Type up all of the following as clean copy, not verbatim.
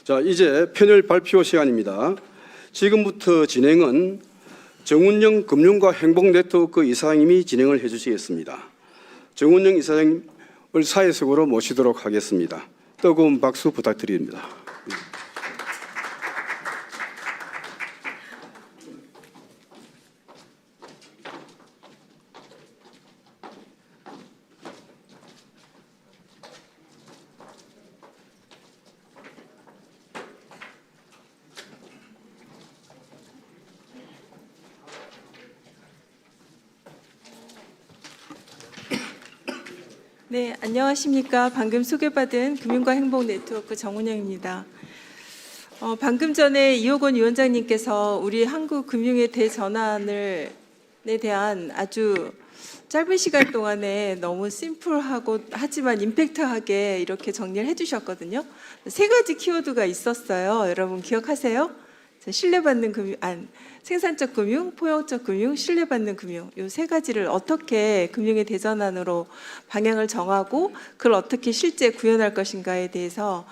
자, 이제 패널 발표 시간입니다. 지금부터 진행은 정운영 금융과 행복네트워크 이사장님이 진행을 해주시겠습니다. 정운영 이사장님을 사회석으로 모시도록 하겠습니다. 뜨거운 박수 부탁드립니다. 네, 안녕하십니까. 방금 소개받은 금융과 행복네트워크 정운영입니다. 방금 전에 이호건 위원장님께서 우리 한국 금융의 대전환에 대한 아주 짧은 시간 동안에 너무 심플하고 하지만 임팩트하게 이렇게 정리를 해주셨거든요. 세 가지 키워드가 있었어요. 여러분 기억하세요? 신뢰받는 금융, 생산적 금융, 포용적 금융, 신뢰받는 금융, 이 세 가지를 어떻게 금융의 대전환으로 방향을 정하고 그걸 어떻게 실제 구현할 것인가에 대해서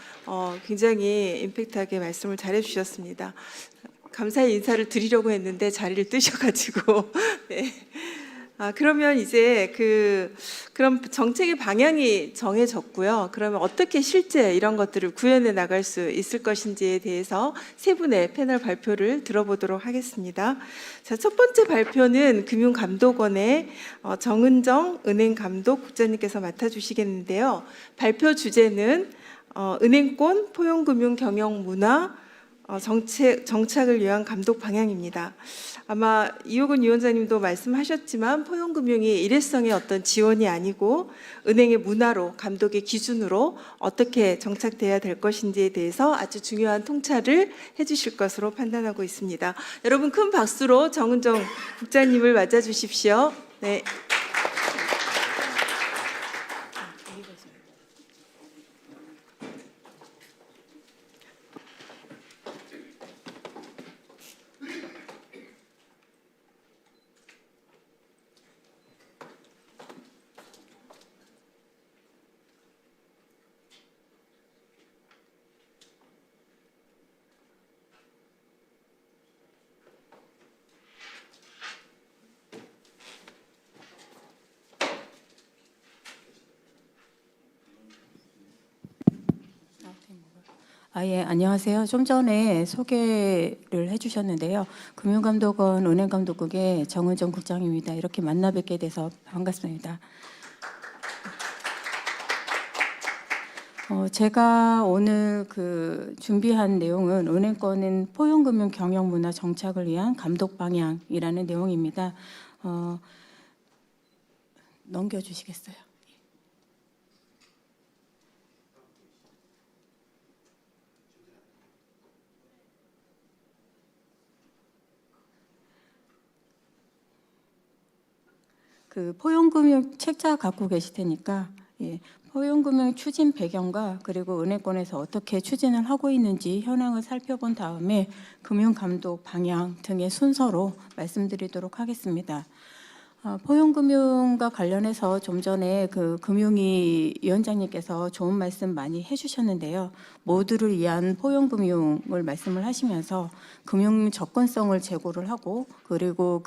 굉장히 임팩트하게 말씀을 잘해 주셨습니다. 감사의 인사를 드리려고 했는데 자리를 뜨셔가지고 네. 그러면 이제 그럼 정책의 방향이 정해졌고요. 그러면 어떻게 실제 이런 것들을 구현해 나갈 수 있을 것인지에 대해서 세 분의 패널 발표를 들어보도록 하겠습니다. 자, 첫 번째 발표는 금융감독원의 정은정 은행감독 국장님께서 맡아주시겠는데요. 발표 주제는 은행권 포용금융 경영 문화 정착을 위한 감독 방향입니다. 아마 이호근 위원장님도 말씀하셨지만 포용금융이 일회성의 어떤 지원이 아니고 은행의 문화로 감독의 기준으로 어떻게 정착돼야 될 것인지에 대해서 아주 중요한 통찰을 해주실 것으로 판단하고 있습니다. 여러분 큰 박수로 정은정 국장님을 맞아주십시오. 네. 예, 안녕하세요. 좀 전에 소개를 해주셨는데요. 금융감독원 은행감독국의 정은정 국장입니다. 이렇게 만나 뵙게 돼서 반갑습니다. 제가 오늘 준비한 내용은 은행권은 포용금융 경영문화 정착을 위한 감독 방향이라는 내용입니다. 넘겨주시겠어요? 포용금융 책자 갖고 계실 테니까 포용금융 추진 배경과 그리고 은행권에서 어떻게 추진을 하고 있는지 현황을 살펴본 다음에 금융감독 방향 등의 순서로 말씀드리도록 하겠습니다. 포용금융과 관련해서 좀 전에 금융위 위원장님께서 좋은 말씀 많이 해주셨는데요. 모두를 위한 포용금융을 말씀을 하시면서 금융 접근성을 제고를 하고 그리고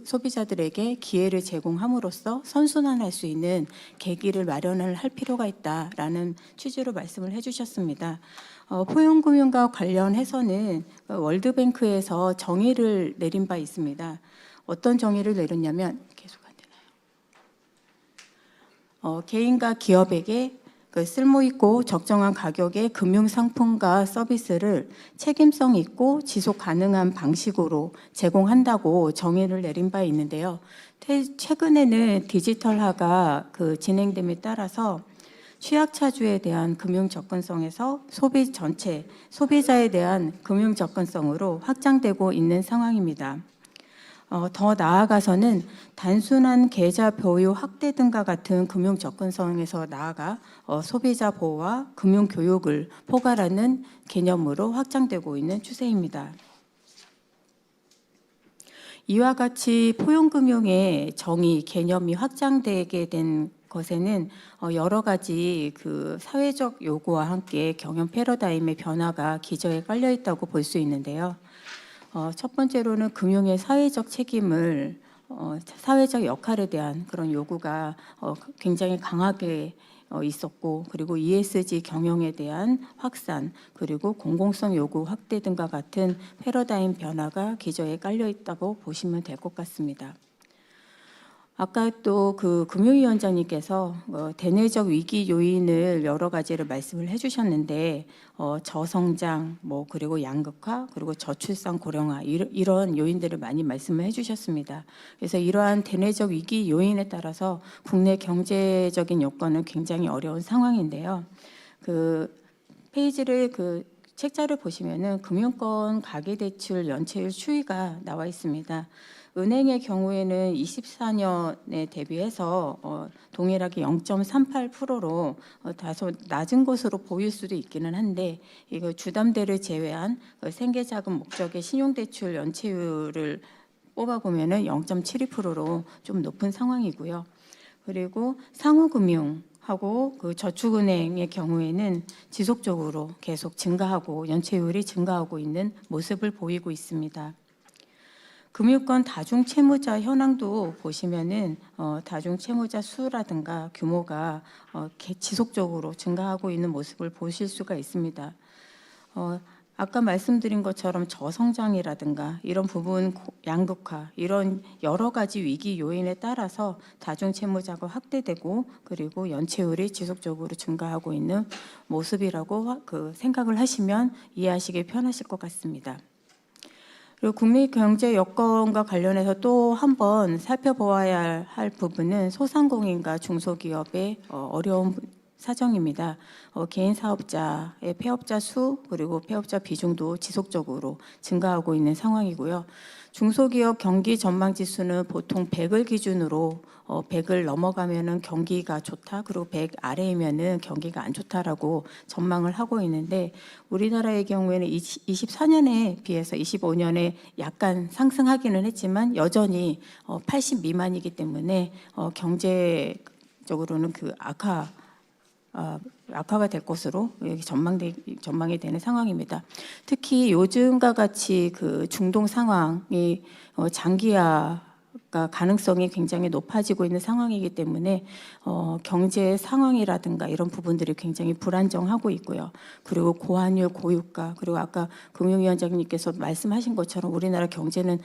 소비자들에게 기회를 제공함으로써 선순환할 수 있는 계기를 마련을 할 필요가 있다라는 취지로 말씀을 해주셨습니다. 포용금융과 관련해서는 월드뱅크에서 정의를 내린 바 있습니다. 어떤 정의를 내렸냐면 계속 안 되나요? 개인과 기업에게 쓸모있고 적정한 가격의 금융상품과 서비스를 책임성 있고 지속 가능한 방식으로 제공한다고 정의를 내린 바 있는데요. 최근에는 디지털화가 진행됨에 따라서 취약차주에 대한 금융 접근성에서 소비자에 대한 금융 접근성으로 확장되고 있는 상황입니다. 더 나아가서는 단순한 계좌 보유 확대 등과 같은 금융 접근성에서 나아가 소비자 보호와 금융 교육을 포괄하는 개념으로 확장되고 있는 추세입니다. 이와 같이 포용금융의 정의, 개념이 확장되게 된 것에는 여러 가지 그 사회적 요구와 함께 경영 패러다임의 변화가 기저에 깔려 있다고 볼 수 있는데요. 첫 번째로는 금융의 사회적 책임을 사회적 역할에 대한 그런 요구가 굉장히 강하게 있었고, 그리고 ESG 경영에 대한 확산, 그리고 공공성 요구 확대 등과 같은 패러다임 변화가 기저에 깔려 있다고 보시면 될 것 같습니다. 아까 또 그 금융위원장님께서 대내적 위기 요인을 여러 가지를 말씀을 해주셨는데 저성장, 그리고 양극화, 그리고 저출산 고령화 이런 요인들을 많이 말씀을 해주셨습니다. 그래서 이러한 대내적 위기 요인에 따라서 국내 경제적인 여건은 굉장히 어려운 상황인데요. 그 페이지를 그 책자를 보시면은 금융권 가계대출 연체율 추이가 나와 있습니다. 은행의 경우에는 24년에 대비해서 동일하게 0.38%로 다소 낮은 것으로 보일 수도 있기는 한데, 이거 주담대를 제외한 생계자금 목적의 신용대출 연체율을 뽑아보면은 0.72%로 좀 높은 상황이고요. 그리고 상호금융 하고 그 저축은행의 경우에는 지속적으로 계속 증가하고 연체율이 증가하고 있는 모습을 보이고 있습니다. 금융권 다중채무자 현황도 보시면은 다중채무자 수라든가 규모가 지속적으로 증가하고 있는 모습을 보실 수가 있습니다. 아까 말씀드린 것처럼 저성장이라든가 이런 부분, 양극화, 이런 여러 가지 위기 요인에 따라서 다중채무자가 확대되고, 그리고 연체율이 지속적으로 증가하고 있는 모습이라고 생각을 하시면 이해하시기 편하실 것 같습니다. 그리고 국내 경제 여건과 관련해서 또 한 번 살펴보아야 할 부분은 소상공인과 중소기업의 어려운 사정입니다. 개인 사업자의 폐업자 수, 그리고 폐업자 비중도 지속적으로 증가하고 있는 상황이고요. 중소기업 경기 전망 지수는 보통 100을 기준으로 100을 넘어가면은 경기가 좋다, 그리고 100 아래이면은 경기가 안 좋다라고 전망을 하고 있는데, 우리나라의 경우에는 24년에 비해서 25년에 약간 상승하기는 했지만 여전히 80 미만이기 때문에 경제적으로는 그 악화가 될 것으로 전망이 되는 상황입니다. 특히 요즘과 같이 그 중동 상황이 장기화가 가능성이 굉장히 높아지고 있는 상황이기 때문에 경제 상황이라든가 이런 부분들이 굉장히 불안정하고 있고요. 그리고 고환율, 고유가, 그리고 아까 금융위원장님께서 말씀하신 것처럼 우리나라 경제는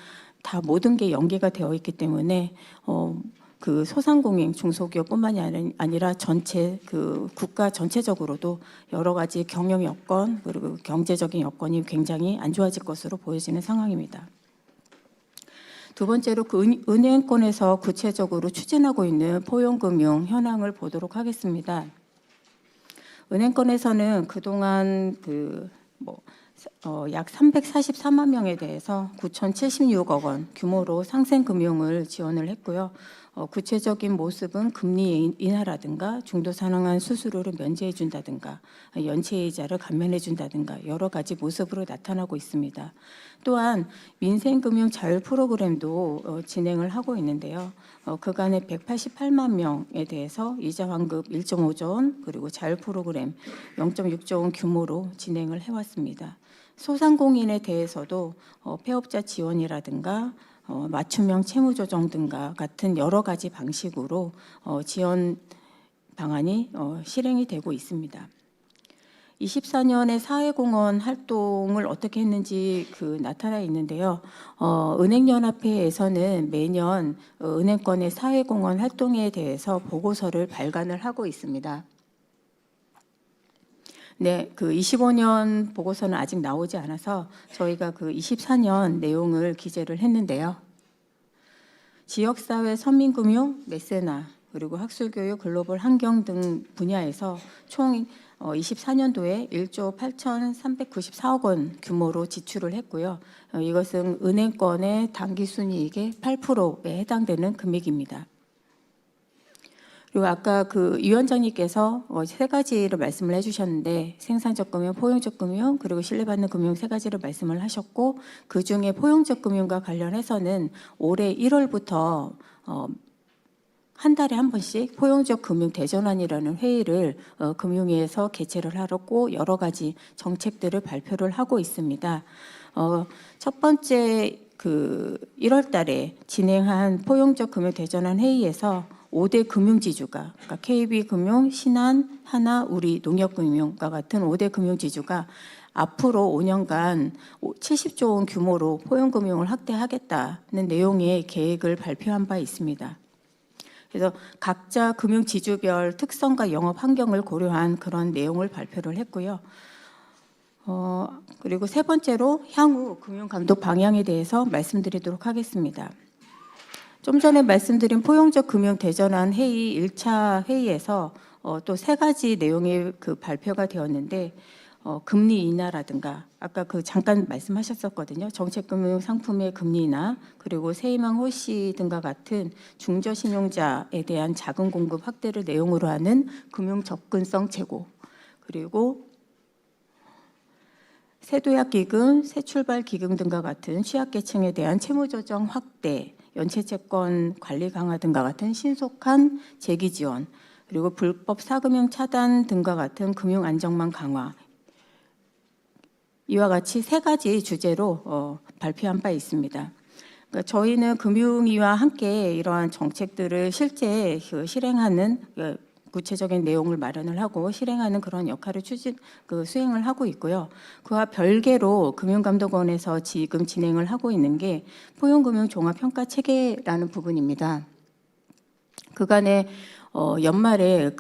다 모든 게 연계가 되어 있기 때문에 그 소상공인, 중소기업뿐만이 아니라 전체 그 국가 전체적으로도 여러 가지 경영 여건, 그리고 경제적인 여건이 굉장히 안 좋아질 것으로 보여지는 상황입니다. 두 번째로 그 은행권에서 구체적으로 추진하고 있는 포용금융 현황을 보도록 하겠습니다. 은행권에서는 그동안 약 344만 명에 대해서 9,076억 원 규모로 상생금융을 지원을 했고요. 구체적인 모습은 금리 인하라든가 중도 상환 수수료를 면제해 준다든가 연체이자를 감면해 준다든가 여러 가지 모습으로 나타나고 있습니다. 또한 민생금융 자율 프로그램도 진행을 하고 있는데요. 그간에 188만 명에 대해서 이자 환급 1.5조 원, 그리고 자율 프로그램 0.6조 원 규모로 진행을 해왔습니다. 소상공인에 대해서도 폐업자 지원이라든가 맞춤형 채무조정 등과 같은 여러 가지 방식으로 지원 방안이 실행이 되고 있습니다. 24년에 사회공헌 활동을 어떻게 했는지 나타나 있는데요. 은행연합회에서는 매년 은행권의 사회공헌 활동에 대해서 보고서를 발간을 하고 있습니다. 네, 그 25년 보고서는 아직 나오지 않아서 저희가 그 24년 내용을 기재를 했는데요. 지역사회 선민금융, 메세나, 그리고 학술교육, 글로벌 환경 등 분야에서 총 24년도에 1조 8,394억 원 규모로 지출을 했고요. 이것은 은행권의 당기순이익의 8%에 해당되는 금액입니다. 그리고 아까 그 위원장님께서 세 가지를 말씀을 해주셨는데, 생산적 금융, 포용적 금융, 그리고 신뢰받는 금융 세 가지를 말씀을 하셨고, 그 중에 포용적 금융과 관련해서는 올해 1월부터 한 달에 한 번씩 포용적 금융 대전환이라는 회의를 금융위에서 개최를 하고 여러 가지 정책들을 발표를 하고 있습니다. 첫 번째 1월 달에 진행한 포용적 금융 대전환 회의에서 5대 금융지주가, 그러니까 KB금융, 신한, 하나, 우리, 농협금융과 같은 5대 금융지주가 앞으로 5년간 70조 원 규모로 포용금융을 확대하겠다는 내용의 계획을 발표한 바 있습니다. 그래서 각자 금융지주별 특성과 영업 환경을 고려한 그런 내용을 발표를 했고요. 그리고 세 번째로 향후 금융감독 방향에 대해서 말씀드리도록 하겠습니다. 좀 전에 말씀드린 포용적 금융 대전환 회의 1차 회의에서 또 세 가지 내용이 발표가 되었는데 금리 인하라든가 아까 잠깐 말씀하셨었거든요. 정책금융 상품의 금리 인하 그리고 세이망 홀씨 등과 같은 중저신용자에 대한 자금 공급 확대를 내용으로 하는 금융 접근성 제고 그리고 새도약기금, 새출발기금 등과 같은 취약계층에 대한 채무조정 확대, 연체채권 관리 강화 등과 같은 신속한 재기 지원 그리고 불법 사금융 차단 등과 같은 금융 안정망 강화 이와 같이 세 가지 주제로 발표한 바 있습니다. 그러니까 저희는 금융위와 함께 이러한 정책들을 실제 실행하는 구체적인 내용을 마련을 하고 실행하는 그런 역할을 수행을 하고 있고요. 그와 별개로 금융감독원에서 지금 진행을 하고 있는 게 포용금융 종합평가체계라는 부분입니다. 그간에 연말에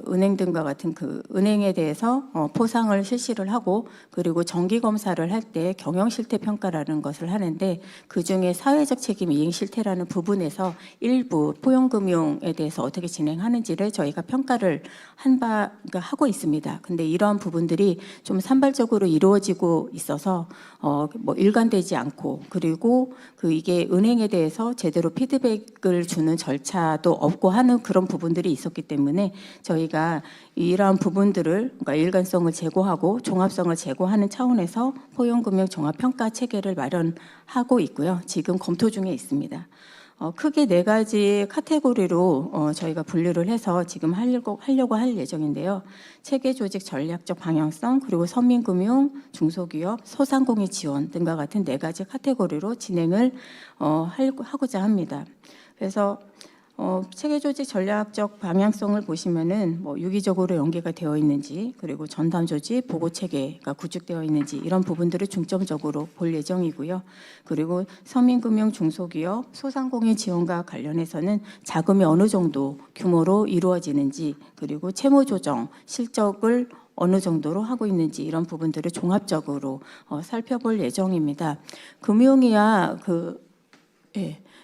은행 등과 같은 은행에 대해서 포상을 실시를 하고 그리고 정기 검사를 할 때 경영 실태 평가라는 것을 하는데 그 중에 사회적 책임 이행 실태라는 부분에서 일부 포용금융에 대해서 어떻게 진행하는지를 저희가 평가를 하고 있습니다. 근데 이러한 부분들이 좀 산발적으로 이루어지고 있어서 일관되지 않고 그리고 이게 은행에 대해서 제대로 피드백을 주는 절차도 없고 하는 그런 부분들이 있었기 때문에 저희가 이러한 부분들을 그러니까 일관성을 제고하고 종합성을 제고하는 차원에서 포용금융 종합평가 체계를 마련하고 있고요. 지금 검토 중에 있습니다. 크게 네 가지 카테고리로 저희가 분류를 해서 지금 하려고 할 예정인데요. 체계 조직 전략적 방향성, 그리고 서민금융, 중소기업, 소상공인 지원 등과 같은 네 가지 카테고리로 진행을 하고자 합니다. 그래서 체계 조직 전략적 방향성을 보시면은 유기적으로 연계가 되어 있는지 그리고 전담 조직 보고 체계가 구축되어 있는지 이런 부분들을 중점적으로 볼 예정이고요. 그리고 서민금융 중소기업 소상공인 지원과 관련해서는 자금이 어느 정도 규모로 이루어지는지 그리고 채무 조정 실적을 어느 정도로 하고 있는지 이런 부분들을 종합적으로 살펴볼 예정입니다. 금융위와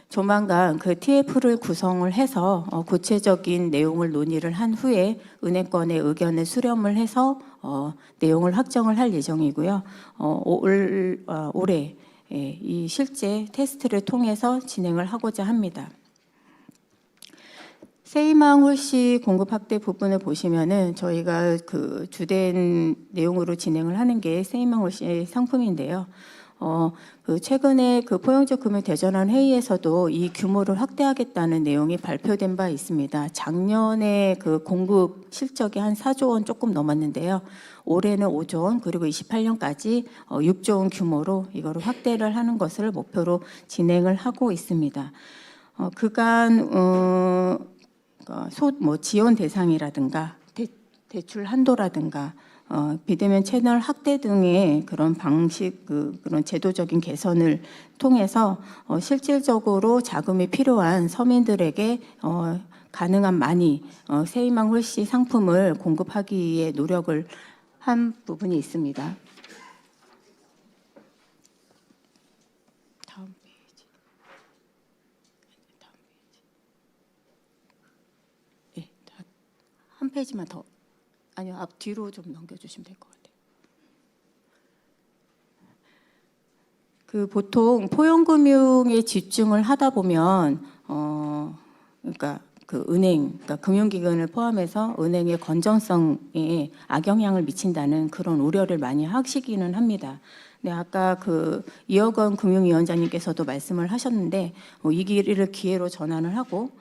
조만간 TF를 구성을 해서 구체적인 내용을 논의를 한 후에 은행권의 의견을 수렴을 해서 내용을 확정을 할 예정이고요. 올해 이 실제 테스트를 통해서 진행을 하고자 합니다. 세이망 홀씨 공급 확대 부분을 보시면은 저희가 주된 내용으로 진행을 하는 게 세이망 홀씨 상품인데요. 최근에 포용적 금융 대전환 회의에서도 이 규모를 확대하겠다는 내용이 발표된 바 있습니다. 작년에 공급 실적이 한 4조 원 조금 넘었는데요. 올해는 5조 원 그리고 28년까지 6조 원 규모로 이거를 확대를 하는 것을 목표로 진행을 하고 있습니다. 그간 지원 대상이라든가 대출 한도라든가 비대면 채널 확대 등의 그런 방식, 그런 제도적인 개선을 통해서 실질적으로 자금이 필요한 서민들에게 가능한 많이 세이망 홀씨 상품을 공급하기 위해 노력을 한 부분이 있습니다. 다음 페이지. 네, 한 페이지만 더. 아니요, 앞 뒤로 좀 넘겨주시면 될 것 같아요. 보통 포용금융에 집중을 하다 보면, 그러니까 그러니까 금융기관을 포함해서 은행의 건전성에 악영향을 미친다는 그런 우려를 많이 하시기는 합니다. 네, 아까 이혁원 금융위원장님께서도 말씀을 하셨는데, 이 길을 기회로 전환을 하고,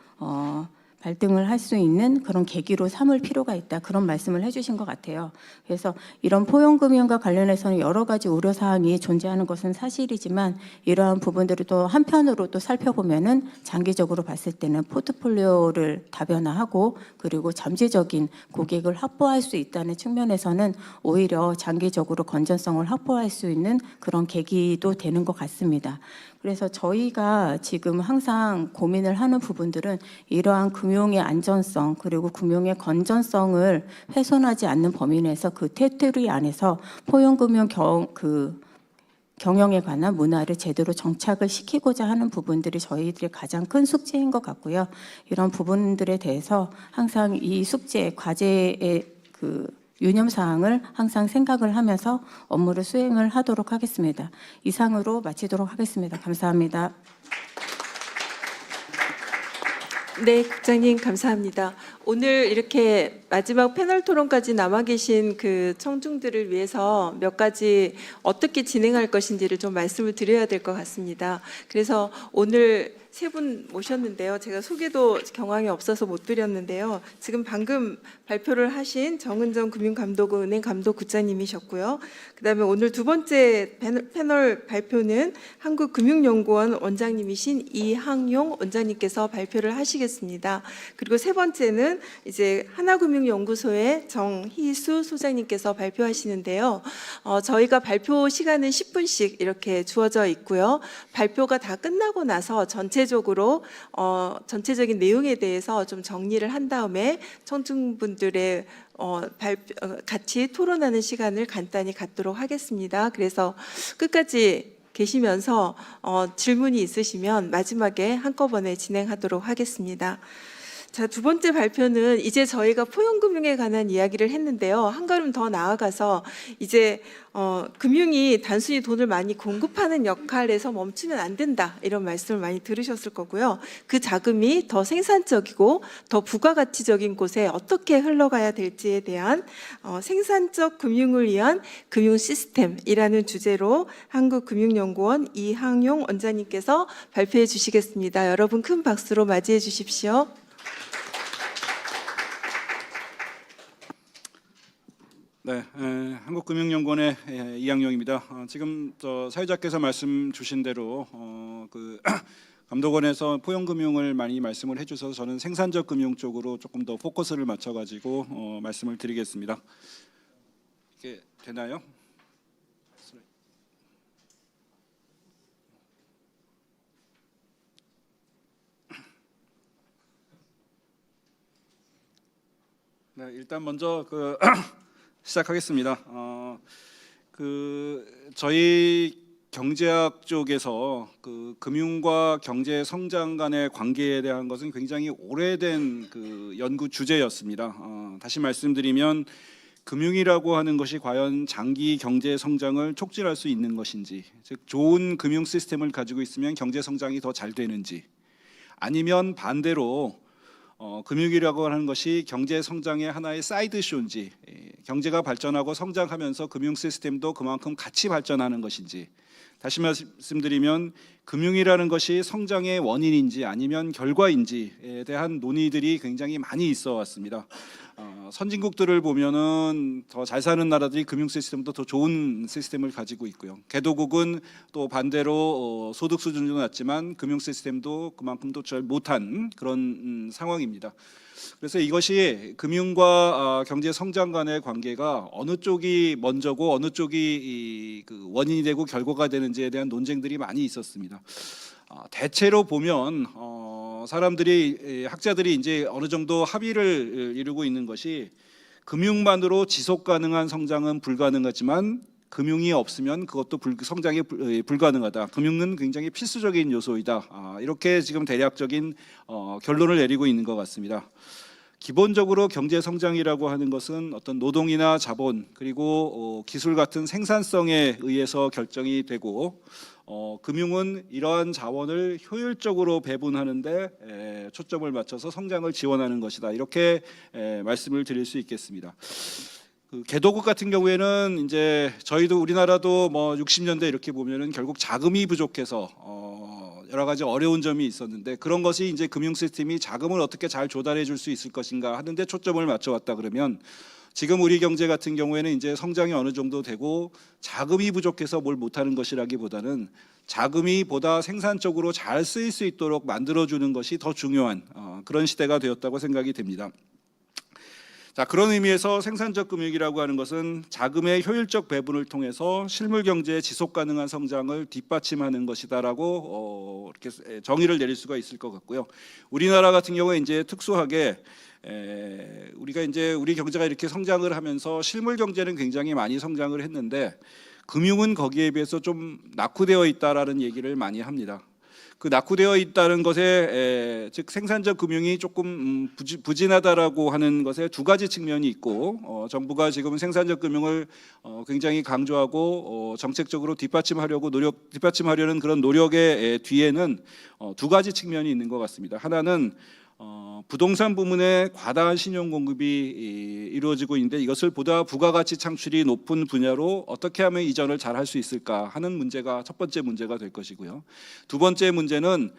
발등을 할 수 있는 그런 계기로 삼을 필요가 있다. 그런 말씀을 해주신 것 같아요. 그래서 이런 포용금융과 관련해서는 여러 가지 우려사항이 존재하는 것은 사실이지만 이러한 부분들을 또 한편으로 또 살펴보면은 장기적으로 봤을 때는 포트폴리오를 다변화하고 그리고 잠재적인 고객을 확보할 수 있다는 측면에서는 오히려 장기적으로 건전성을 확보할 수 있는 그런 계기도 되는 것 같습니다. 그래서 저희가 지금 항상 고민을 하는 부분들은 이러한 금융의 안전성 그리고 금융의 건전성을 훼손하지 않는 범위 내에서 그 테두리 안에서 포용금융 경영에 관한 문화를 제대로 정착을 시키고자 하는 부분들이 저희들의 가장 큰 숙제인 것 같고요. 이런 부분들에 대해서 항상 이 숙제, 과제의 유념사항을 항상 생각을 하면서 업무를 수행을 하도록 하겠습니다. 이상으로 마치도록 하겠습니다. 감사합니다. 네, 국장님 감사합니다. 오늘 이렇게 마지막 패널 토론까지 남아 계신 그 청중들을 위해서 몇 가지 어떻게 진행할 것인지를 좀 말씀을 드려야 될 것 같습니다. 그래서 오늘 세 분 모셨는데요. 제가 소개도 경황이 없어서 못 드렸는데요. 지금 방금 발표를 하신 정은정 금융감독원 은행감독국장님이셨고요. 그다음에 오늘 두 번째 패널 발표는 한국금융연구원 원장님이신 이항용 원장님께서 발표를 하시겠습니다. 그리고 세 번째는 이제 하나금융연구소의 정희수 소장님께서 발표하시는데요. 저희가 발표 시간은 10분씩 이렇게 주어져 있고요. 발표가 다 끝나고 나서 전체적인 내용에 대해서 좀 정리를 한 다음에 청중분들의 같이 토론하는 시간을 간단히 갖도록 하겠습니다. 그래서 끝까지 계시면서 질문이 있으시면 마지막에 한꺼번에 진행하도록 하겠습니다. 자, 두 번째 발표는 이제 저희가 포용금융에 관한 이야기를 했는데요. 한 걸음 더 나아가서 이제 금융이 단순히 돈을 많이 공급하는 역할에서 멈추면 안 된다. 이런 말씀을 많이 들으셨을 거고요. 그 자금이 더 생산적이고 더 부가가치적인 곳에 어떻게 흘러가야 될지에 대한 생산적 금융을 위한 금융 시스템이라는 주제로 한국금융연구원 이항용 원장님께서 발표해 주시겠습니다. 여러분 큰 박수로 맞이해 주십시오. 네, 한국금융연구원의 이항용입니다. 지금 사회자께서 말씀 주신 대로 감독원에서 포용금융을 많이 말씀을 해주셔서 저는 생산적 금융 쪽으로 조금 더 포커스를 맞춰가지고 말씀을 드리겠습니다. 이게 되나요? 네, 일단 먼저 시작하겠습니다. 저희 경제학 쪽에서 금융과 경제 성장 간의 관계에 대한 것은 굉장히 오래된 연구 주제였습니다. 다시 말씀드리면 금융이라고 하는 것이 과연 장기 경제 성장을 촉진할 수 있는 것인지, 즉 좋은 금융 시스템을 가지고 있으면 경제 성장이 더 잘 되는지, 아니면 반대로 금융이라고 하는 것이 경제 성장의 하나의 사이드 쇼인지, 경제가 발전하고 성장하면서 금융 시스템도 그만큼 같이 발전하는 것인지, 다시 말씀드리면 금융이라는 것이 성장의 원인인지 아니면 결과인지에 대한 논의들이 굉장히 많이 있어 왔습니다. 선진국들을 보면은 더 잘 사는 나라들이 금융 시스템도 더 좋은 시스템을 가지고 있고요. 개도국은 또 반대로 소득 수준도 낮지만 금융 시스템도 그만큼 또 잘 못한 그런 상황입니다. 그래서 이것이 금융과 경제 성장 간의 관계가 어느 쪽이 먼저고 어느 쪽이 원인이 되고 결과가 되는지에 대한 논쟁들이 많이 있었습니다. 대체로 보면 학자들이 이제 어느 정도 합의를 이루고 있는 것이 금융만으로 지속 가능한 성장은 불가능하지만 금융이 없으면 그것도 성장이 불가능하다. 금융은 굉장히 필수적인 요소이다. 이렇게 지금 대략적인 결론을 내리고 있는 것 같습니다. 기본적으로 경제 성장이라고 하는 것은 어떤 노동이나 자본 그리고 기술 같은 생산성에 의해서 결정이 되고 금융은 이러한 자원을 효율적으로 배분하는데 초점을 맞춰서 성장을 지원하는 것이다. 이렇게 말씀을 드릴 수 있겠습니다. 개도국 같은 경우에는 이제 저희도 우리나라도 60년대 이렇게 보면은 결국 자금이 부족해서 여러 가지 어려운 점이 있었는데 그런 것이 이제 금융 시스템이 자금을 어떻게 잘 조달해 줄 수 있을 것인가 하는데 초점을 맞춰왔다 그러면 지금 우리 경제 같은 경우에는 이제 성장이 어느 정도 되고 자금이 부족해서 뭘 못하는 것이라기보다는 자금이 보다 생산적으로 잘 쓰일 수 있도록 만들어주는 것이 더 중요한 그런 시대가 되었다고 생각이 됩니다. 자, 그런 의미에서 생산적 금융이라고 하는 것은 자금의 효율적 배분을 통해서 실물 경제의 지속 가능한 성장을 뒷받침하는 것이다라고 이렇게 정의를 내릴 수가 있을 것 같고요. 우리나라 같은 경우에 이제 특수하게 우리가 이제 우리 경제가 이렇게 성장을 하면서 실물 경제는 굉장히 많이 성장을 했는데 금융은 거기에 비해서 좀 낙후되어 있다라는 얘기를 많이 합니다. 그 낙후되어 있다는 것에 즉 생산적 금융이 조금 부진하다라고 하는 것에 두 가지 측면이 있고 정부가 지금 생산적 금융을 굉장히 강조하고 정책적으로 뒷받침하려는 그런 노력의 뒤에는 두 가지 측면이 있는 것 같습니다. 하나는 부동산 부문에 과다한 신용 공급이 이루어지고 있는데 이것을 보다 부가가치 창출이 높은 분야로 어떻게 하면 이전을 잘 할 수 있을까 하는 문제가 첫 번째 문제가 될 것이고요. 두 번째 문제는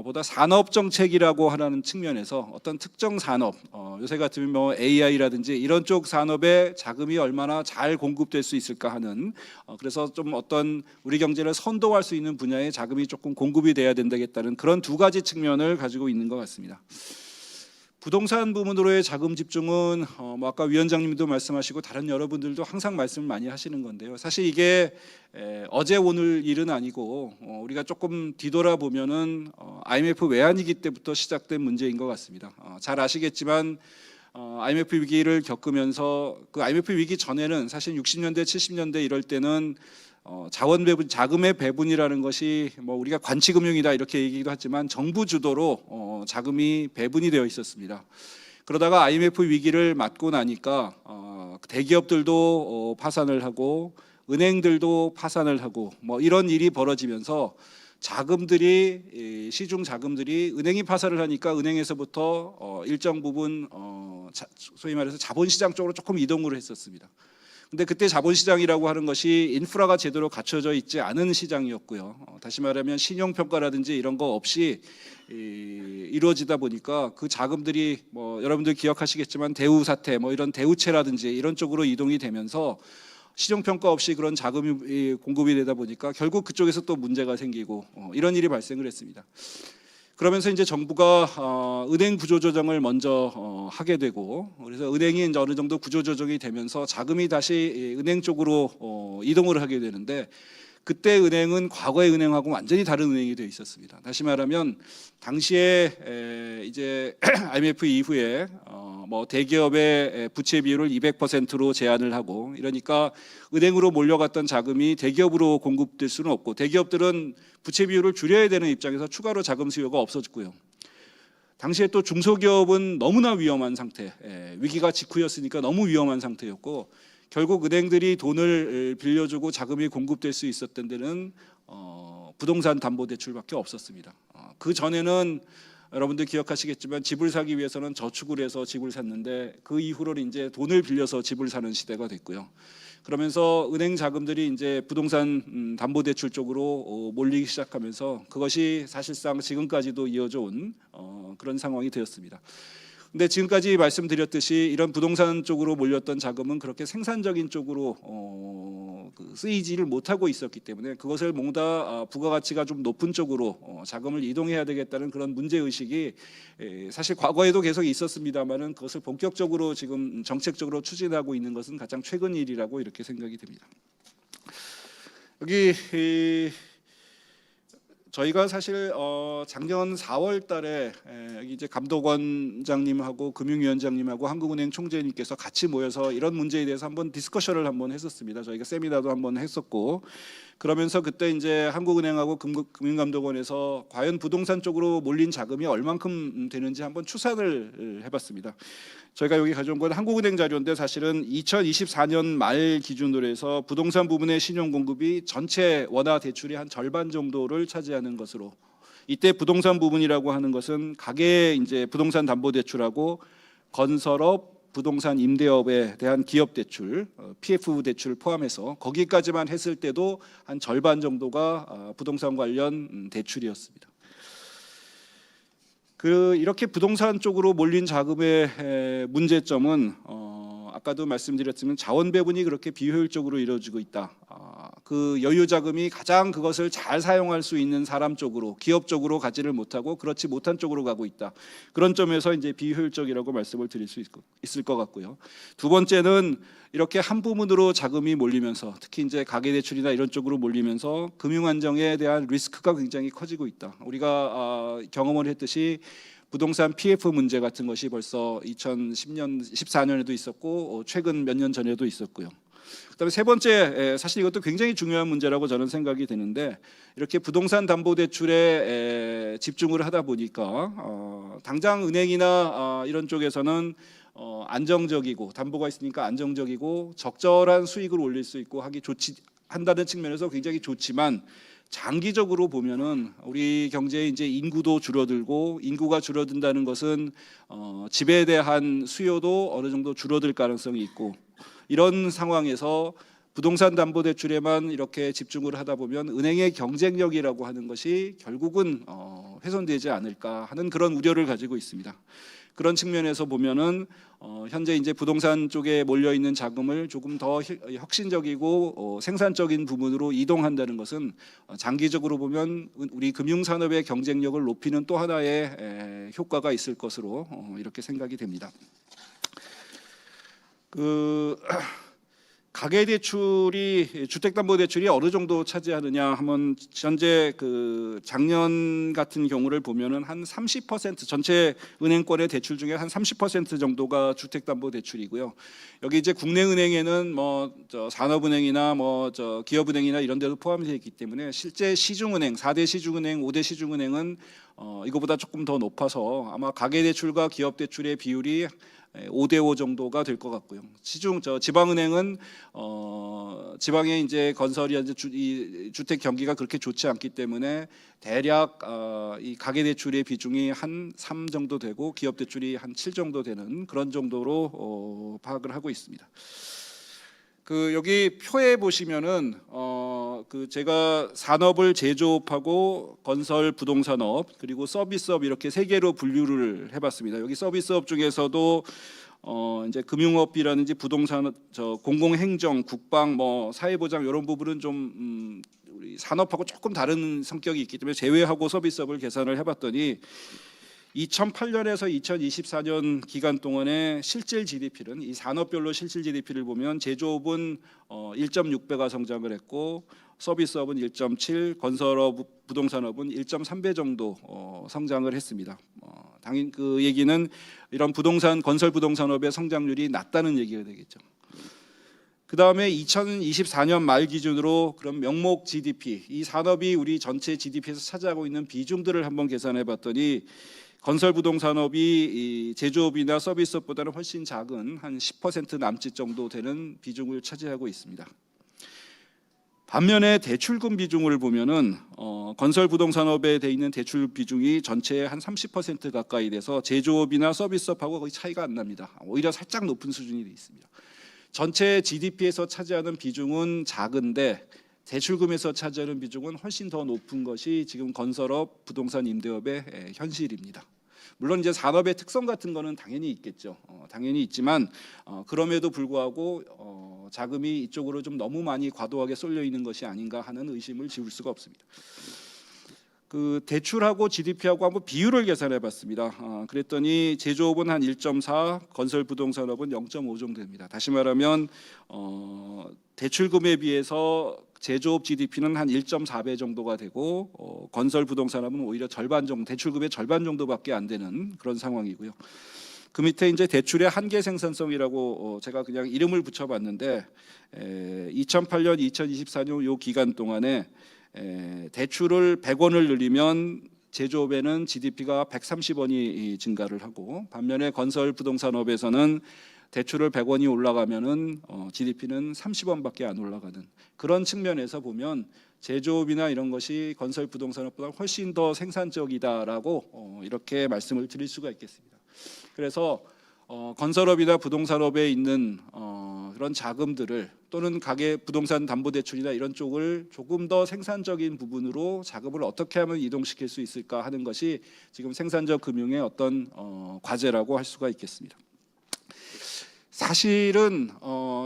보다 산업 정책이라고 하는 측면에서 어떤 특정 산업 요새 같으면 뭐 AI라든지 이런 쪽 산업에 자금이 얼마나 잘 공급될 수 있을까 하는 그래서 좀 어떤 우리 경제를 선도할 수 있는 분야에 자금이 조금 공급이 돼야 된다겠다는 그런 두 가지 측면을 가지고 있는 것 같습니다. 부동산 부문으로의 자금 집중은 뭐 아까 위원장님도 말씀하시고 다른 여러분들도 항상 말씀을 많이 하시는 건데요. 사실 이게 어제 오늘 일은 아니고 우리가 조금 뒤돌아보면은 IMF 외환위기 때부터 시작된 문제인 것 같습니다. 잘 아시겠지만 IMF 위기를 겪으면서 그 IMF 위기 전에는 사실 60년대 70년대 이럴 때는 자원 배분, 자금의 배분이라는 것이 뭐 우리가 관치금융이다 이렇게 얘기도 하지만 정부 주도로 자금이 배분이 되어 있었습니다. 그러다가 IMF 위기를 맞고 나니까 대기업들도 파산을 하고 은행들도 파산을 하고 뭐 이런 일이 벌어지면서 자금들이 시중 자금들이 은행이 파산을 하니까 은행에서부터 일정 부분 소위 말해서 자본시장 쪽으로 조금 이동을 했었습니다. 근데 그때 자본시장이라고 하는 것이 인프라가 제대로 갖춰져 있지 않은 시장이었고요. 다시 말하면 신용평가라든지 이런 거 없이 이루어지다 보니까 그 자금들이 뭐 여러분들 기억하시겠지만 대우 사태 뭐 이런 대우채라든지 이런 쪽으로 이동이 되면서 시정평가 없이 그런 자금이 공급이 되다 보니까 결국 그쪽에서 또 문제가 생기고 이런 일이 발생을 했습니다. 그러면서 이제 정부가 은행 구조조정을 먼저 하게 되고 그래서 은행이 이제 어느 정도 구조조정이 되면서 자금이 다시 은행 쪽으로 이동을 하게 되는데 그때 은행은 과거의 은행하고 완전히 다른 은행이 되어 있었습니다. 다시 말하면 당시에 이제 IMF 이후에 뭐 대기업의 부채 비율을 200%로 제한을 하고 이러니까 은행으로 몰려갔던 자금이 대기업으로 공급될 수는 없고 대기업들은 부채 비율을 줄여야 되는 입장에서 추가로 자금 수요가 없었고요. 당시에 또 중소기업은 너무나 위험한 상태, 위기가 직후였으니까 너무 위험한 상태였고 결국 은행들이 돈을 빌려주고 자금이 공급될 수 있었던 데는 부동산 담보대출밖에 없었습니다. 그 전에는 여러분들 기억하시겠지만 집을 사기 위해서는 저축을 해서 집을 샀는데 그 이후로는 이제 돈을 빌려서 집을 사는 시대가 됐고요. 그러면서 은행 자금들이 이제 부동산 담보대출 쪽으로 몰리기 시작하면서 그것이 사실상 지금까지도 이어져 온 그런 상황이 되었습니다. 근데 지금까지 말씀드렸듯이 이런 부동산 쪽으로 몰렸던 자금은 그렇게 생산적인 쪽으로 쓰이지를 못하고 있었기 때문에 그것을 뭔가 부가가치가 좀 높은 쪽으로 자금을 이동해야 되겠다는 그런 문제의식이 사실 과거에도 계속 있었습니다만은 그것을 본격적으로 지금 정책적으로 추진하고 있는 것은 가장 최근 일이라고 이렇게 생각이 됩니다. 여기 저희가 사실 작년 4월 달에 이제 감독원장님하고 금융위원장님하고 한국은행 총재님께서 같이 모여서 이런 문제에 대해서 한번 디스커션을 한번 했었습니다. 저희가 세미나도 한번 했었고 그러면서 그때 이제 한국은행하고 금융감독원에서 과연 부동산 쪽으로 몰린 자금이 얼만큼 되는지 한번 추산을 해봤습니다. 저희가 여기 가져온 건 한국은행 자료인데 사실은 2024년 말 기준으로 해서 부동산 부분의 신용 공급이 전체 원화 대출의 한 절반 정도를 차지하는 것으로 이때 부동산 부분이라고 하는 것은 가계 이제 부동산 담보 대출하고 건설업, 부동산 임대업에 대한 기업 대출, PF 대출을 포함해서 거기까지만 했을 때도 한 절반 정도가 부동산 관련 대출이었습니다. 이렇게 부동산 쪽으로 몰린 자금의 문제점은 아까도 말씀드렸지만 자원 배분이 그렇게 비효율적으로 이루어지고 있다. 그 여유 자금이 가장 그것을 잘 사용할 수 있는 사람 쪽으로, 기업 쪽으로 가지를 못하고 그렇지 못한 쪽으로 가고 있다. 그런 점에서 이제 비효율적이라고 말씀을 드릴 수 있을 것 같고요. 두 번째는 이렇게 한 부문으로 자금이 몰리면서 특히 이제 가계대출이나 이런 쪽으로 몰리면서 금융 안정에 대한 리스크가 굉장히 커지고 있다. 우리가 경험을 했듯이 부동산 PF 문제 같은 것이 벌써 2010년, 14년에도 있었고 최근 몇 년 전에도 있었고요. 그다음에 세 번째, 사실 이것도 굉장히 중요한 문제라고 저는 생각이 되는데 이렇게 부동산 담보 대출에 집중을 하다 보니까 당장 은행이나 이런 쪽에서는 안정적이고 담보가 있으니까 안정적이고 적절한 수익을 올릴 수 있고 한다는 측면에서 굉장히 좋지만 장기적으로 보면은 우리 경제의 이제 인구도 줄어들고 인구가 줄어든다는 것은 집에 대한 수요도 어느 정도 줄어들 가능성이 있고 이런 상황에서 부동산 담보 대출에만 이렇게 집중을 하다 보면 은행의 경쟁력이라고 하는 것이 결국은 훼손되지 않을까 하는 그런 우려를 가지고 있습니다. 그런 측면에서 보면은 현재 이제 부동산 쪽에 몰려 있는 자금을 조금 더 혁신적이고 생산적인 부분으로 이동한다는 것은 장기적으로 보면 우리 금융 산업의 경쟁력을 높이는 또 하나의 효과가 있을 것으로 이렇게 생각이 됩니다. 가계대출이 주택담보대출이 어느 정도 차지하느냐 하면 현재 작년 같은 경우를 보면은 한 30% 전체 은행권의 대출 중에 한 30% 정도가 주택담보대출이고요. 여기 이제 국내은행에는 산업은행이나 기업은행이나 이런 데도 포함되어 있기 때문에 실제 시중은행 4대 시중은행, 5대 시중은행은 이거보다 조금 더 높아서 아마 가계대출과 기업대출의 비율이 5대5 정도가 될 것 같고요. 지방은행은 지방에 이제 건설이 이 주택 경기가 그렇게 좋지 않기 때문에 대략 이 가계대출의 비중이 한 3 정도 되고 기업대출이 한 7 정도 되는 그런 정도로 파악을 하고 있습니다. 여기 표에 보시면은 제가 산업을 제조업하고 건설 부동산업 그리고 서비스업 이렇게 세 개로 분류를 해봤습니다. 여기 서비스업 중에서도 이제 금융업이라든지 부동산, 공공행정, 국방, 사회보장 이런 부분은 좀 우리 산업하고 조금 다른 성격이 있기 때문에 제외하고 서비스업을 계산을 해봤더니 2008년에서 2024년 기간 동안의 실질 GDP는 이 산업별로 실질 GDP를 보면 제조업은 1.6배가 성장을 했고 서비스업은 1.7, 건설업, 부동산업은 1.3배 정도 성장을 했습니다. 당연 그 얘기는 이런 건설 부동산업의 성장률이 낮다는 얘기가 되겠죠. 그 다음에 2024년 말 기준으로 그럼 명목 GDP, 이 산업이 우리 전체 GDP에서 차지하고 있는 비중들을 한번 계산해봤더니 건설 부동산업이 제조업이나 서비스업보다는 훨씬 작은 한 10% 남짓 정도 되는 비중을 차지하고 있습니다. 반면에 대출금 비중을 보면은 건설 부동산업에 돼 있는 대출 비중이 전체의 한 30% 가까이 돼서 제조업이나 서비스업하고 거의 차이가 안 납니다. 오히려 살짝 높은 수준이 돼 있습니다. 전체 GDP에서 차지하는 비중은 작은데 대출금에서 차지하는 비중은 훨씬 더 높은 것이 지금 건설업, 부동산 임대업의 현실입니다. 물론 이제 산업의 특성 같은 거는 당연히 있겠죠. 당연히 있지만 그럼에도 불구하고 자금이 이쪽으로 좀 너무 많이 과도하게 쏠려 있는 것이 아닌가 하는 의심을 지울 수가 없습니다. 대출하고 GDP하고 한번 비율을 계산해봤습니다. 그랬더니 제조업은 한 1.4, 건설 부동산업은 0.5 정도 됩니다. 다시 말하면 대출금에 비해서 제조업 GDP는 한 1.4배 정도가 되고 건설 부동산업은 오히려 절반 정도, 대출금의 절반 정도밖에 안 되는 그런 상황이고요. 그 밑에 이제 대출의 한계 생산성이라고 제가 그냥 이름을 붙여봤는데 2008년, 2024년 요 기간 동안에 대출을 100원을 늘리면 제조업에는 GDP가 130원이 증가를 하고 반면에 건설 부동산업에서는 대출을 100원이 올라가면은 GDP는 30원밖에 안 올라가는 그런 측면에서 보면 제조업이나 이런 것이 건설 부동산업보다 훨씬 더 생산적이다라고 이렇게 말씀을 드릴 수가 있겠습니다. 그래서 건설업이나 부동산업에 있는 그런 자금들을 또는 가계 부동산 담보대출이나 이런 쪽을 조금 더 생산적인 부분으로 자금을 어떻게 하면 이동시킬 수 있을까 하는 것이 지금 생산적 금융의 어떤 과제라고 할 수가 있겠습니다. 사실은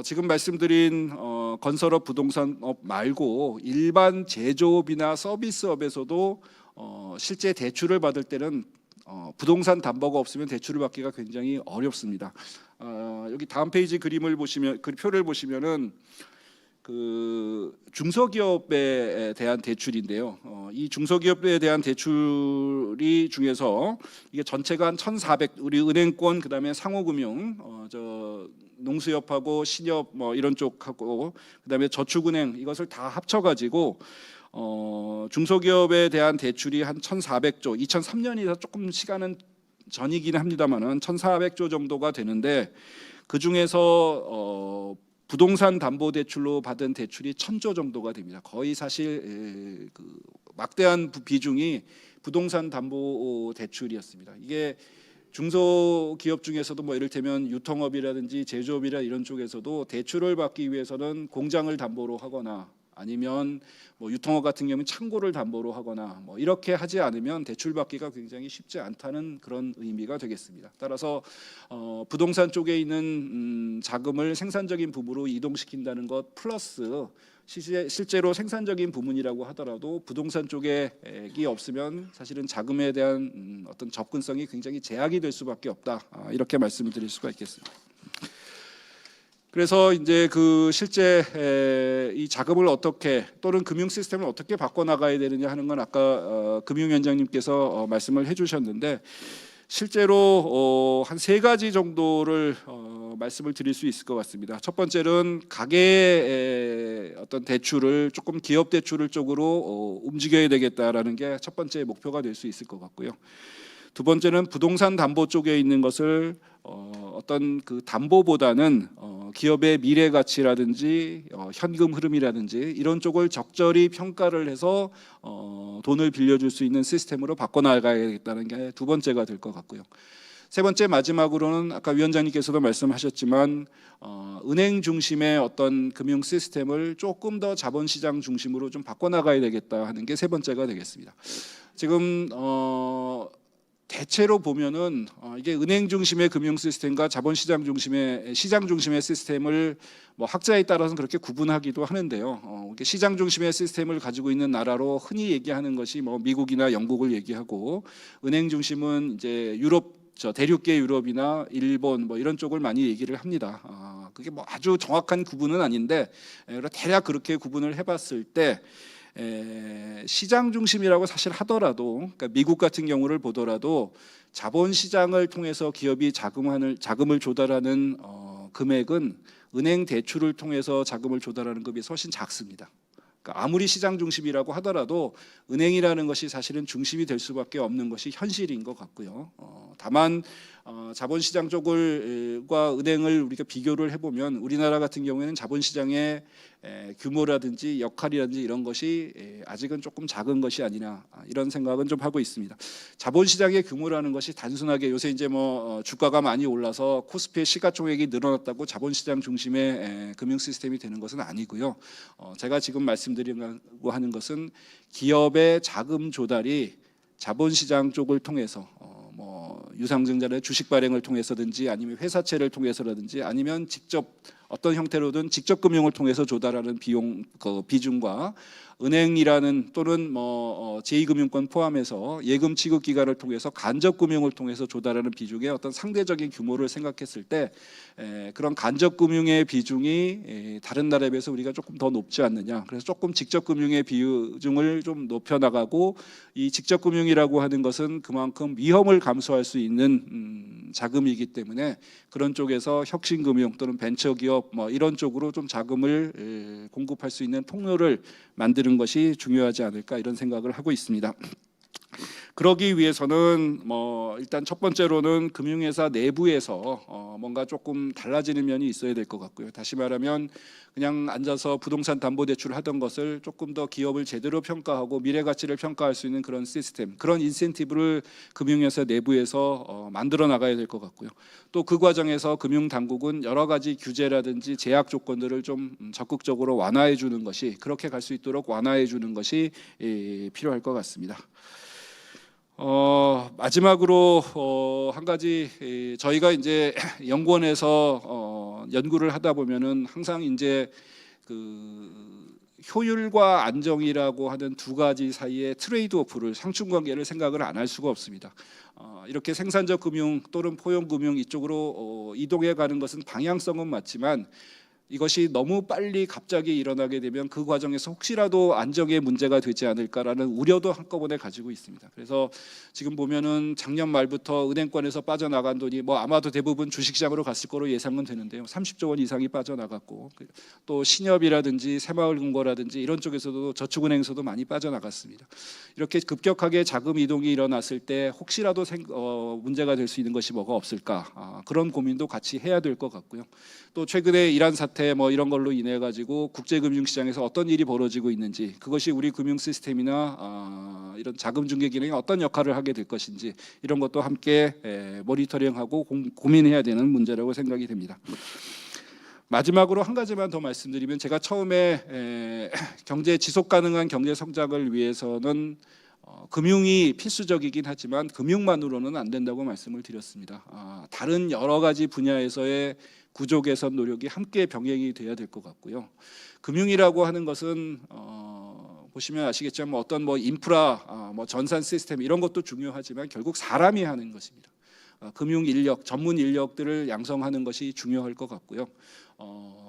지금 말씀드린 건설업, 부동산업 말고 일반 제조업이나 서비스업에서도 실제 대출을 받을 때는 부동산 담보가 없으면 대출을 받기가 굉장히 어렵습니다. 여기 다음 페이지 그림을 보시면 그 표를 보시면은 그 중소기업에 대한 대출인데요. 이 중소기업에 대한 대출이 중에서 이게 전체가 한 1,400 우리 은행권 그다음에 상호금융 저 농수협하고 신협 뭐 이런 쪽하고 그다음에 저축은행 이것을 다 합쳐가지고 중소기업에 대한 대출이 한 1,400조 2003년이라 조금 시간은 전이긴 합니다만은 1,400조 정도가 되는데 그 중에서 부동산 담보 대출로 받은 대출이 1,000조 정도가 됩니다. 거의 사실 그 막대한 비중이 부동산 담보 대출이었습니다. 이게 중소기업 중에서도 뭐 이를테면 유통업이라든지 제조업이라 이런 쪽에서도 대출을 받기 위해서는 공장을 담보로 하거나 아니면 뭐 유통업 같은 경우는 창고를 담보로 하거나 뭐 이렇게 하지 않으면 대출 받기가 굉장히 쉽지 않다는 그런 의미가 되겠습니다. 따라서 부동산 쪽에 있는 자금을 생산적인 부분으로 이동시킨다는 것 플러스 실제로 생산적인 부문이라고 하더라도 부동산 쪽에 액이 없으면 사실은 자금에 대한 어떤 접근성이 굉장히 제약이 될 수밖에 없다. 이렇게 말씀드릴 수가 있겠습니다. 그래서 이제 그 실제 이 자금을 어떻게 또는 금융 시스템을 어떻게 바꿔 나가야 되느냐 하는 건 아까 금융위원장님께서 말씀을 해주셨는데 실제로 한 3가지 정도를 말씀을 드릴 수 있을 것 같습니다. 첫 번째는 가계의 어떤 대출을 조금 기업 대출을 쪽으로 움직여야 되겠다라는 게 첫 번째 목표가 될 수 있을 것 같고요. 두 번째는 부동산 담보 쪽에 있는 것을 어떤 그 담보보다는 기업의 미래 가치라든지 현금 흐름이라든지 이런 쪽을 적절히 평가를 해서 돈을 빌려줄 수 있는 시스템으로 바꿔나가야겠다는 게 두 번째가 될 것 같고요. 세 번째 마지막으로는 아까 위원장님께서도 말씀하셨지만 은행 중심의 어떤 금융 시스템을 조금 더 자본시장 중심으로 좀 바꿔나가야 되겠다 하는 게 세 번째가 되겠습니다. 지금 대체로 보면은 이게 은행 중심의 금융 시스템과 자본시장 중심의 시장 중심의 시스템을 뭐 학자에 따라서는 그렇게 구분하기도 하는데요. 시장 중심의 시스템을 가지고 있는 나라로 흔히 얘기하는 것이 뭐 미국이나 영국을 얘기하고 은행 중심은 이제 유럽 대륙계 유럽이나 일본 뭐 이런 쪽을 많이 얘기를 합니다. 그게 뭐 아주 정확한 구분은 아닌데 대략 그렇게 구분을 해봤을 때 시장 중심이라고 사실 하더라도 그러니까 미국 같은 경우를 보더라도 자본시장을 통해서 기업이 자금을 조달하는 금액은 은행 대출을 통해서 자금을 조달하는 금액이 훨씬 작습니다. 그러니까 아무리 시장 중심이라고 하더라도 은행이라는 것이 사실은 중심이 될 수밖에 없는 것이 현실인 것 같고요. 다만 자본시장 쪽과 은행을 우리가 비교를 해보면 우리나라 같은 경우에는 자본시장의 규모라든지 역할이라든지 이런 것이 아직은 조금 작은 것이 아니냐 이런 생각은 좀 하고 있습니다. 자본시장의 규모라는 것이 단순하게 요새 이제 뭐 주가가 많이 올라서 코스피의 시가총액이 늘어났다고 자본시장 중심의 금융 시스템이 되는 것은 아니고요. 제가 지금 말씀드리려고 하는 것은 기업의 자금 조달이 자본시장 쪽을 통해서 뭐 유상증자의 주식 발행을 통해서든지 아니면 회사채를 통해서라든지 아니면 직접 어떤 형태로든 직접 금융을 통해서 조달하는 비용 그 비중과 은행이라는 또는 뭐 제2금융권 포함해서 예금 취급 기관을 통해서 간접 금융을 통해서 조달하는 비중의 어떤 상대적인 규모를 생각했을 때 그런 간접 금융의 비중이 다른 나라에 비해서 우리가 조금 더 높지 않느냐. 그래서 조금 직접 금융의 비중을 좀 높여 나가고 이 직접 금융이라고 하는 것은 그만큼 위험을 감수할 수 있는 자금이기 때문에 그런 쪽에서 혁신 금융 또는 벤처 기업 뭐 이런 쪽으로 좀 자금을 공급할 수 있는 통로를 만드는 것이 중요하지 않을까 이런 생각을 하고 있습니다. 그러기 위해서는 뭐 일단 첫 번째로는 금융회사 내부에서 뭔가 조금 달라지는 면이 있어야 될 것 같고요. 다시 말하면 그냥 앉아서 부동산 담보대출을 하던 것을 조금 더 기업을 제대로 평가하고 미래 가치를 평가할 수 있는 그런 시스템, 그런 인센티브를 금융회사 내부에서 만들어 나가야 될 것 같고요. 또 그 과정에서 금융당국은 여러 가지 규제라든지 제약 조건들을 좀 적극적으로 완화해 주는 것이, 그렇게 갈 수 있도록 완화해 주는 것이 필요할 것 같습니다. 마지막으로 한 가지, 저희가 이제 연구원에서 연구를 하다 보면은 항상 이제 그 효율과 안정이라고 하는 두 가지 사이의 트레이드오프를, 상충관계를 생각을 안 할 수가 없습니다. 이렇게 생산적 금융 또는 포용 금융 이쪽으로 이동해 가는 것은 방향성은 맞지만, 이것이 너무 빨리 갑자기 일어나게 되면 그 과정에서 혹시라도 안정에 문제가 되지 않을까라는 우려도 한꺼번에 가지고 있습니다. 그래서 지금 보면은 작년 말부터 은행권에서 빠져나간 돈이 뭐 아마도 대부분 주식시장으로 갔을 거로 예상은 되는데요. 30조 원 이상이 빠져나갔고, 또 신협이라든지 새마을금고라든지 이런 쪽에서도, 저축은행에서도 많이 빠져나갔습니다. 이렇게 급격하게 자금 이동이 일어났을 때 혹시라도 문제가 될 수 있는 것이 뭐가 없을까, 그런 고민도 같이 해야 될 것 같고요. 또 최근에 이란 사태 뭐 이런 걸로 인해 가지고 국제금융시장에서 어떤 일이 벌어지고 있는지, 그것이 우리 금융 시스템이나 이런 자금 중개 기능에 어떤 역할을 하게 될 것인지, 이런 것도 함께 모니터링하고 고민해야 되는 문제라고 생각이 됩니다. 마지막으로 한 가지만 더 말씀드리면, 제가 처음에 경제 지속 가능한 경제 성장을 위해서는 금융이 필수적이긴 하지만 금융만으로는 안 된다고 말씀을 드렸습니다. 다른 여러 가지 분야에서의 구조 개선 노력이 함께 병행이 돼야 될 것 같고요. 금융이라고 하는 것은 보시면 아시겠지만 어떤 뭐 인프라, 뭐 전산 시스템 이런 것도 중요하지만 결국 사람이 하는 것입니다. 금융 인력, 전문 인력들을 양성하는 것이 중요할 것 같고요.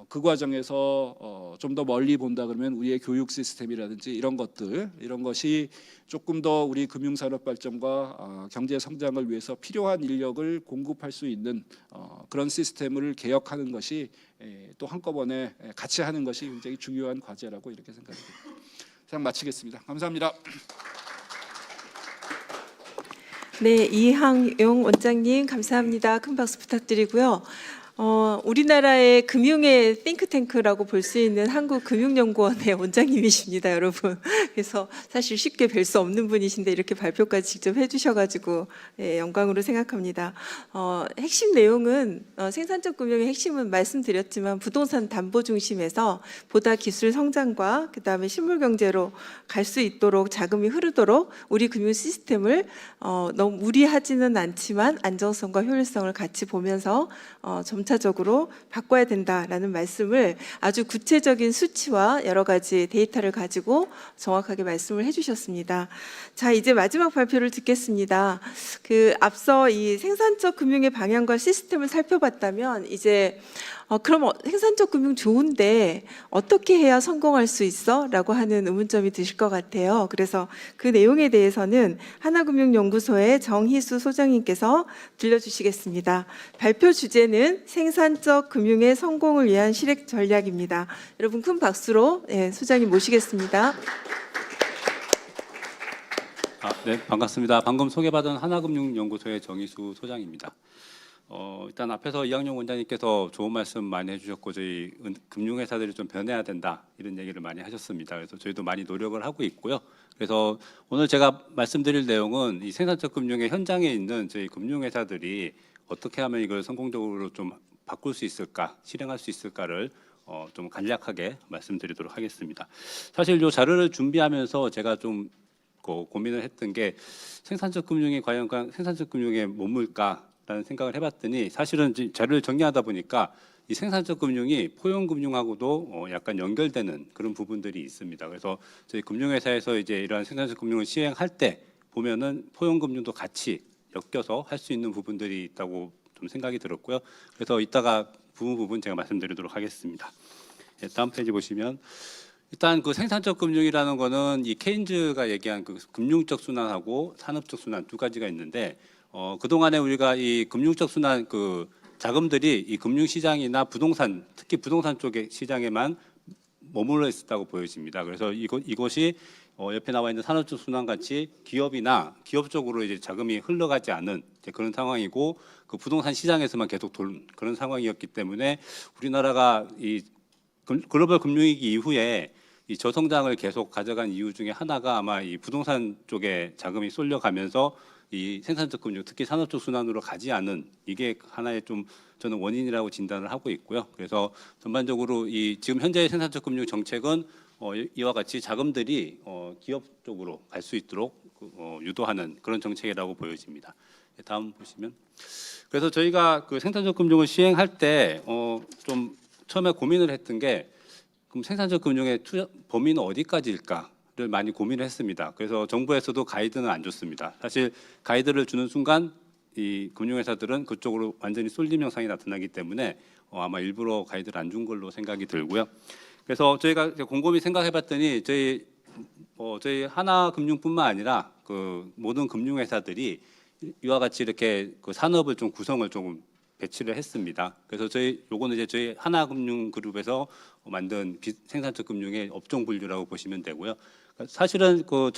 그 과정에서 좀 더 멀리 본다 그러면 우리의 교육 시스템이라든지 이런 것들, 이런 것이 조금 더 우리 금융산업 발전과 경제 성장을 위해서 필요한 인력을 공급할 수 있는 그런 시스템을 개혁하는 것이 또 한꺼번에 같이 하는 것이 굉장히 중요한 과제라고 이렇게 생각합니다. 이상 마치겠습니다. 감사합니다. 네, 이항용 원장님 감사합니다. 큰 박수 부탁드리고요. 우리나라의 금융의 띵크탱크라고 볼 수 있는 한국금융연구원의 원장님이십니다, 여러분. 그래서 사실 쉽게 뵐 수 없는 분이신데 이렇게 발표까지 직접 해주셔가지고 영광으로 생각합니다. 핵심 내용은 생산적 금융의 핵심은 말씀드렸지만 부동산 담보 중심에서 보다 기술 성장과 그다음에 실물 경제로 갈 수 있도록 자금이 흐르도록 우리 금융 시스템을 너무 무리하지는 않지만 안정성과 효율성을 같이 보면서 점차적으로 바꿔야 된다라는 말씀을 아주 구체적인 수치와 여러 가지 데이터를 가지고 정확하게 말씀을 해주셨습니다. 자, 이제 마지막 발표를 듣겠습니다. 앞서 이 생산적 금융의 방향과 시스템을 살펴봤다면 이제 그럼 생산적 금융 좋은데 어떻게 해야 성공할 수 있어? 라고 하는 의문점이 드실 것 같아요. 그래서 그 내용에 대해서는 하나금융연구소의 정희수 소장님께서 들려주시겠습니다. 발표 주제는 생산적 금융의 성공을 위한 실행 전략입니다. 여러분 큰 박수로 소장님 모시겠습니다. 네, 반갑습니다. 방금 소개받은 하나금융연구소의 정희수 소장입니다. 일단 앞에서 이항용 원장님께서 좋은 말씀 많이 해주셨고 저희 금융회사들이 좀 변해야 된다 이런 얘기를 많이 하셨습니다. 그래서 저희도 많이 노력을 하고 있고요. 그래서 오늘 제가 말씀드릴 내용은 이 생산적 금융의 현장에 있는 저희 금융회사들이 어떻게 하면 이걸 성공적으로 좀 바꿀 수 있을까, 실행할 수 있을까를 좀 간략하게 말씀드리도록 하겠습니다. 사실 이 자료를 준비하면서 제가 좀 고민을 했던 게 생산적 금융이 과연 생산적 금융에 머물까라는 생각을 해봤더니 사실은 자료를 정리하다 보니까 이 생산적 금융이 포용 금융하고도 약간 연결되는 그런 부분들이 있습니다. 그래서 저희 금융회사에서 이제 이러한 생산적 금융을 시행할 때 보면은 포용 금융도 같이 엮여서 할 수 있는 부분들이 있다고 좀 생각이 들었고요. 그래서 이따가 부분 제가 말씀드리도록 하겠습니다. 다음 페이지 보시면. 일단 그 생산적 금융이라는 거는 이 케인즈가 얘기한 그 금융적 순환하고 산업적 순환 두 가지가 있는데 그동안에 우리가 이 금융적 순환 그 자금들이 이 금융 시장이나 부동산 특히 부동산 쪽의 시장에만 머물러 있었다고 보여집니다. 그래서 이것이 옆에 나와 있는 산업적 순환 같이 기업이나 기업 쪽으로 이제 자금이 흘러가지 않은 이제 그런 상황이고 그 부동산 시장에서만 계속 돌 그런 상황이었기 때문에 우리나라가 이 글로벌 금융위기 이후에 이 저성장을 계속 가져간 이유 중에 하나가 아마 이 부동산 쪽에 자금이 쏠려가면서 이 생산적 금융, 특히 산업적 순환으로 가지 않은 이게 하나의 좀 저는 원인이라고 진단을 하고 있고요. 그래서 전반적으로 이 지금 현재의 생산적 금융 정책은 이와 같이 자금들이 기업 쪽으로 갈 수 있도록 유도하는 그런 정책이라고 보여집니다. 다음 보시면. 그래서 저희가 그 생산적 금융을 시행할 때 좀 처음에 고민을 했던 게 그럼 생산적 금융의 투자 범위는 어디까지일까를 많이 고민을 했습니다. 그래서 정부에서도 가이드는 안 줬습니다. 사실 가이드를 주는 순간 이 금융회사들은 그쪽으로 완전히 쏠림 현상이 나타나기 때문에 아마 일부러 가이드를 안 준 걸로 생각이 들고요. 그래서 저희가 곰곰이 생각해봤더니 저희 하나금융뿐만 아니라 그 모든 금융회사들이 이와 같이 이렇게 그 산업을 좀 구성을 조금 배치를 했습니다. 그래서 요거는 이제 저희 하나금융그룹에서 만든 생산적 금융의 업종 분류라고 보시면 되고요. 사실은 그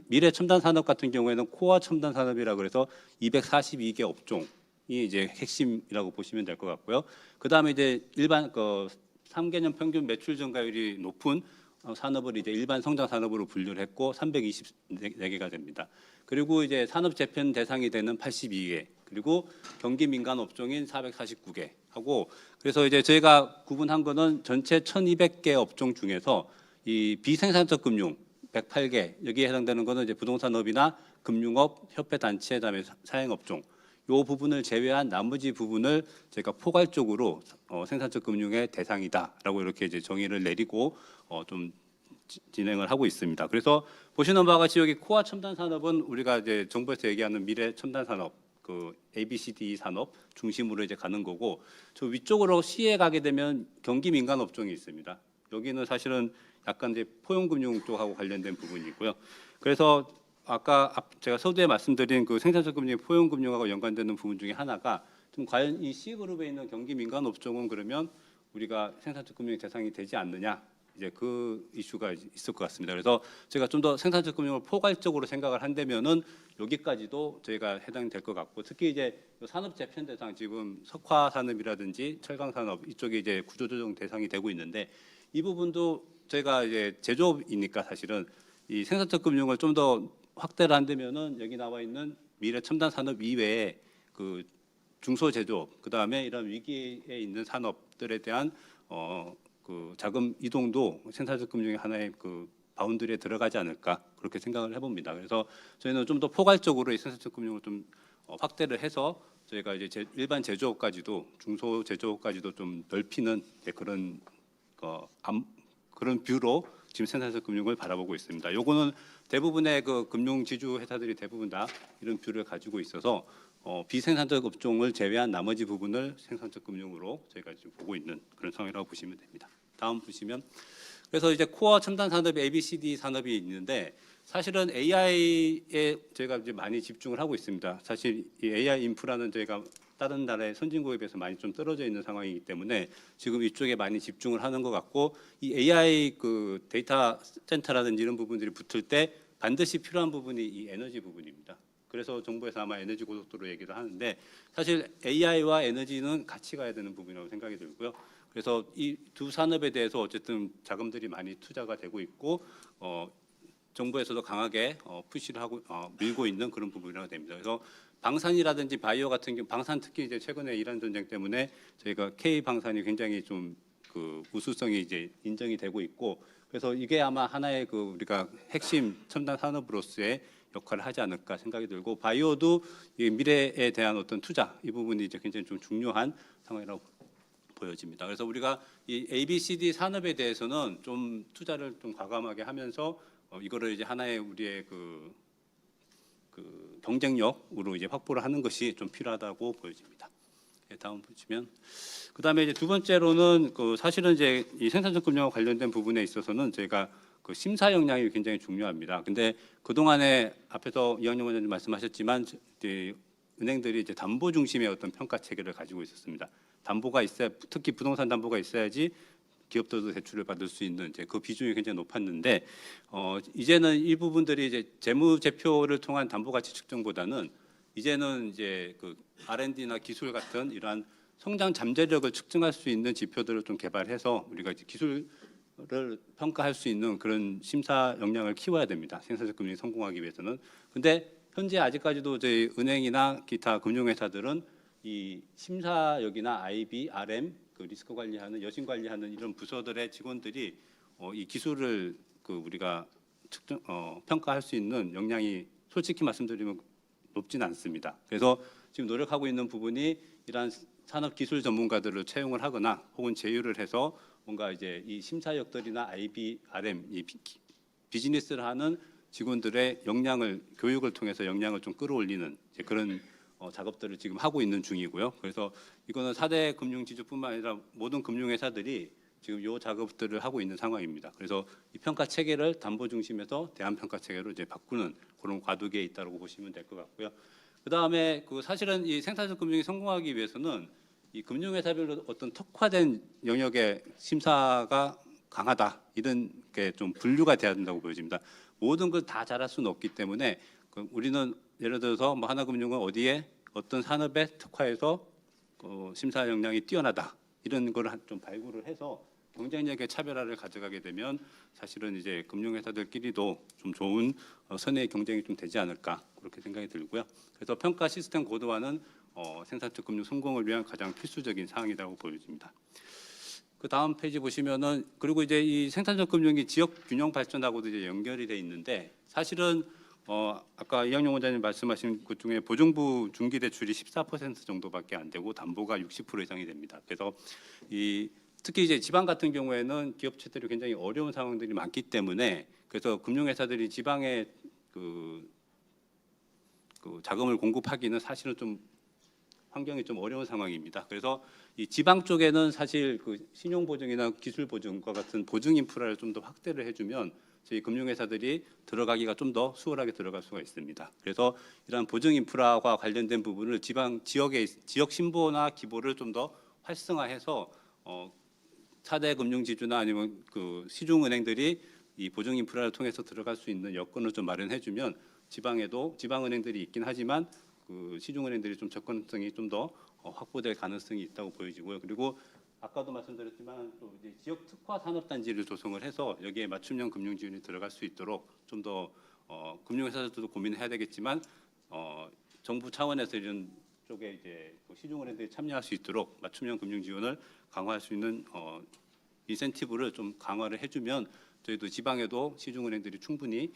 미래 첨단 산업 같은 경우에는 코어 첨단 산업이라고 그래서 242개 업종이 이제 핵심이라고 보시면 될 것 같고요. 그 다음에 이제 일반 그 3개년 평균 매출 증가율이 높은 산업을 이제 일반 성장 산업으로 분류를 했고 324개가 됩니다. 그리고 이제 산업 재편 대상이 되는 82개, 그리고 경기 민간 업종인 449개 하고, 그래서 이제 저희가 구분한 거는 전체 1,200개 업종 중에서 이 비생산적 금융 108개, 여기에 해당되는 거는 이제 부동산업이나 금융업, 협회 단체, 그다음에 사행 업종, 요 부분을 제외한 나머지 부분을 제가 포괄적으로 생산적 금융의 대상이다라고 이렇게 이제 정의를 내리고 좀 진행을 하고 있습니다. 그래서 보시는 바와 같이 여기 코어 첨단 산업은 우리가 이제 정부에서 얘기하는 미래 첨단 산업, 그 ABCD 산업 중심으로 이제 가는 거고, 저 위쪽으로 C에 가게 되면 경기 민간 업종이 있습니다. 여기는 사실은 약간 이제 포용금융 쪽하고 관련된 부분이고요. 그래서 아까 제가 서두에 말씀드린 그 생산적 금융, 포용금융하고 연관되는 부분 중에 하나가 좀 과연 이 C 그룹에 있는 경기 민간 업종은 그러면 우리가 생산적 금융의 대상이 되지 않느냐, 이제 그 이슈가 있을 것 같습니다. 그래서 제가 좀 더 생산적 금융을 포괄적으로 생각을 한다면은 여기까지도 저희가 해당될 것 같고, 특히 이제 산업 재편 대상, 지금 석화 산업이라든지 철강 산업 이쪽이 이제 구조조정 대상이 되고 있는데, 이 부분도 저희가 이제 제조업이니까 사실은 이 생산적 금융을 좀 더 확대를 한다면은 여기 나와 있는 미래 첨단 산업 이외에 그 중소제조업, 그 다음에 이런 위기에 있는 산업들에 대한 그 자금 이동도 생산적 금융의 하나의 그 바운드리에 들어가지 않을까, 그렇게 생각을 해봅니다. 그래서 저희는 좀 더 포괄적으로 이 생산적 금융을 좀 확대를 해서 저희가 이제 일반 제조업까지도, 중소 제조업까지도 좀 넓히는 그런 그런 뷰로 지금 생산적 금융을 바라보고 있습니다. 요거는 대부분의 그 금융 지주 회사들이 대부분 다 이런 뷰를 가지고 있어서 비생산적 업종을 제외한 나머지 부분을 생산적 금융으로 저희가 지금 보고 있는 그런 상황이라고 보시면 됩니다. 다음 보시면, 그래서 이제 코어 첨단 산업이 ABCD 산업이 있는데, 사실은 AI에 저희가 이제 많이 집중을 하고 있습니다. 사실 이 AI 인프라는 저희가 다른 나라의 선진국에 비해서 많이 좀 떨어져 있는 상황이기 때문에 지금 이쪽에 많이 집중을 하는 것 같고, 이 AI 그 데이터 센터라든지 이런 부분들이 붙을 때 반드시 필요한 부분이 이 에너지 부분입니다. 그래서 정부에서 아마 에너지 고속도로 얘기를 하는데, 사실 AI와 에너지는 같이 가야 되는 부분이라고 생각이 들고요. 그래서 이 두 산업에 대해서 어쨌든 자금들이 많이 투자가 되고 있고, 정부에서도 강하게 푸시를 하고 밀고 있는 그런 부분이라고 됩니다. 그래서 방산이라든지 바이오 같은 경우, 방산 특히 이제 최근에 이란 전쟁 때문에 저희가 K 방산이 굉장히 좀 그 우수성이 이제 인정이 되고 있고, 그래서 이게 아마 하나의 그 우리가 핵심 첨단 산업으로서의 역할을 하지 않을까 생각이 들고, 바이오도 이 미래에 대한 어떤 투자, 이 부분이 이제 굉장히 좀 중요한 상황이라고 보여집니다. 그래서 우리가 이 ABCD 산업에 대해서는 좀 투자를 좀 과감하게 하면서 이거를 이제 하나의 우리의 그 경쟁력으로 이제 확보를 하는 것이 좀 필요하다고 보여집니다. 다음 보시면, 그다음에 이제 두 번째로는 그 사실은 이제 이 생산적 금융과 관련된 부분에 있어서는 저희가 그 심사 역량이 굉장히 중요합니다. 근데 그 동안에 앞에서 이학용 원장님 말씀하셨지만 이제 은행들이 이제 담보 중심의 어떤 평가 체계를 가지고 있었습니다. 담보가 있어야, 특히 부동산 담보가 있어야지 기업들도 대출을 받을 수 있는 이제 그 비중이 굉장히 높았는데 이제는 이 부분들이 이제 재무제표를 통한 담보가치 측정보다는 이제는 이제 그 R&D나 기술 같은 이러한 성장 잠재력을 측정할 수 있는 지표들을 좀 개발해서 우리가 이제 기술을 평가할 수 있는 그런 심사 역량을 키워야 됩니다. 생산적 금융이 성공하기 위해서는. 근데 현재 아직까지도 저희 은행이나 기타 금융회사들은 이 심사역이나 IB, RM, 그 리스크 관리하는 여신 관리하는 이런 부서들의 직원들이 이 기술을 그 우리가 측정 평가할 수 있는 역량이 솔직히 말씀드리면 높진 않습니다. 그래서 지금 노력하고 있는 부분이 이러한 산업 기술 전문가들을 채용을 하거나 혹은 제휴를 해서 뭔가 이제 이 심사역들이나 IB, RM 이 비즈니스를 하는 직원들의 역량을 교육을 통해서 역량을 좀 끌어올리는 이제 그런 작업들을 지금 하고 있는 중이고요. 그래서 이거는 4대 금융지주뿐만 아니라 모든 금융회사들이 지금 이 작업들을 하고 있는 상황입니다. 그래서 이 평가 체계를 담보 중심에서 대안 평가 체계로 이제 바꾸는 그런 과도기에 있다고 보시면 될 것 같고요. 그 다음에 그 사실은 이 생산적 금융이 성공하기 위해서는 이 금융회사별로 어떤 특화된 영역의 심사가 강하다 이런 게 좀 분류가 돼야 된다고 보여집니다. 모든 걸 다 잘할 수는 없기 때문에 우리는 예를 들어서 뭐 하나금융은 어디에 어떤 산업에 특화해서 심사 역량이 뛰어나다 이런 걸 좀 발굴을 해서 경쟁력의 차별화를 가져가게 되면 사실은 이제 금융회사들끼리도 좀 좋은 선의 경쟁이 좀 되지 않을까 그렇게 생각이 들고요. 그래서 평가 시스템 고도화는 생산적 금융 성공을 위한 가장 필수적인 사항이라고 보여집니다. 그 다음 페이지 보시면은 그리고 이제 이 생산적 금융이 지역 균형 발전하고도 이제 연결이 돼 있는데 사실은 아까 이학용 원장님 말씀하신 것 중에 보증부 중기 대출이 14% 정도밖에 안 되고 담보가 60% 이상이 됩니다. 그래서 이 특히 이제 지방 같은 경우에는 기업체들이 굉장히 어려운 상황들이 많기 때문에 그래서 금융회사들이 지방에 그 자금을 공급하기는 사실은 좀 환경이 좀 어려운 상황입니다. 그래서 이 지방 쪽에는 사실 그 신용 보증이나 기술 보증과 같은 보증 인프라를 좀 더 확대를 해주면 저희 금융회사들이 들어가기가 좀 더 수월하게 들어갈 수가 있습니다. 그래서 이러한 보증 인프라와 관련된 부분을 지역 신보나 기보를 좀 더 활성화해서 4대 금융지주나 아니면 그 시중은행들이 이 보증 인프라를 통해서 들어갈 수 있는 여건을 좀 마련해주면 지방에도 지방은행들이 있긴 하지만 그 시중은행들이 좀 접근성이 좀 더 확보될 가능성이 있다고 보여지고요. 그리고 아까도 말씀드렸지만 또 이제 지역 특화 산업단지를 조성을 해서 여기에 맞춤형 금융 지원이 들어갈 수 있도록 좀 더 금융회사들도 고민해야 되겠지만 정부 차원에서 이런 쪽에 이제 시중은행들이 참여할 수 있도록 맞춤형 금융 지원을 강화할 수 있는 인센티브를 좀 강화를 해주면 저희도 지방에도 시중은행들이 충분히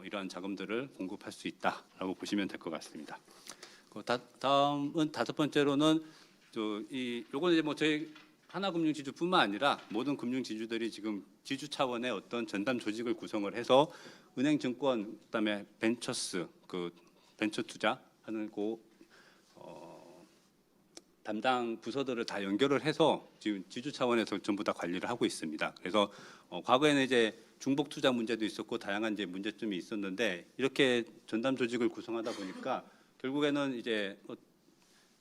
이러한 자금들을 공급할 수 있다라고 보시면 될 것 같습니다. 다음은 다섯 번째로는 요거는 이제 뭐 저희 하나금융지주뿐만 아니라 모든 금융지주들이 지금 지주 차원의 어떤 전담 조직을 구성을 해서 은행, 증권, 그다음에 벤처스, 그 벤처 투자하는 담당 부서들을 다 연결을 해서 지금 지주 차원에서 전부 다 관리를 하고 있습니다. 그래서 과거에는 이제 중복 투자 문제도 있었고 다양한 이제 문제점이 있었는데 이렇게 전담 조직을 구성하다 보니까 결국에는 이제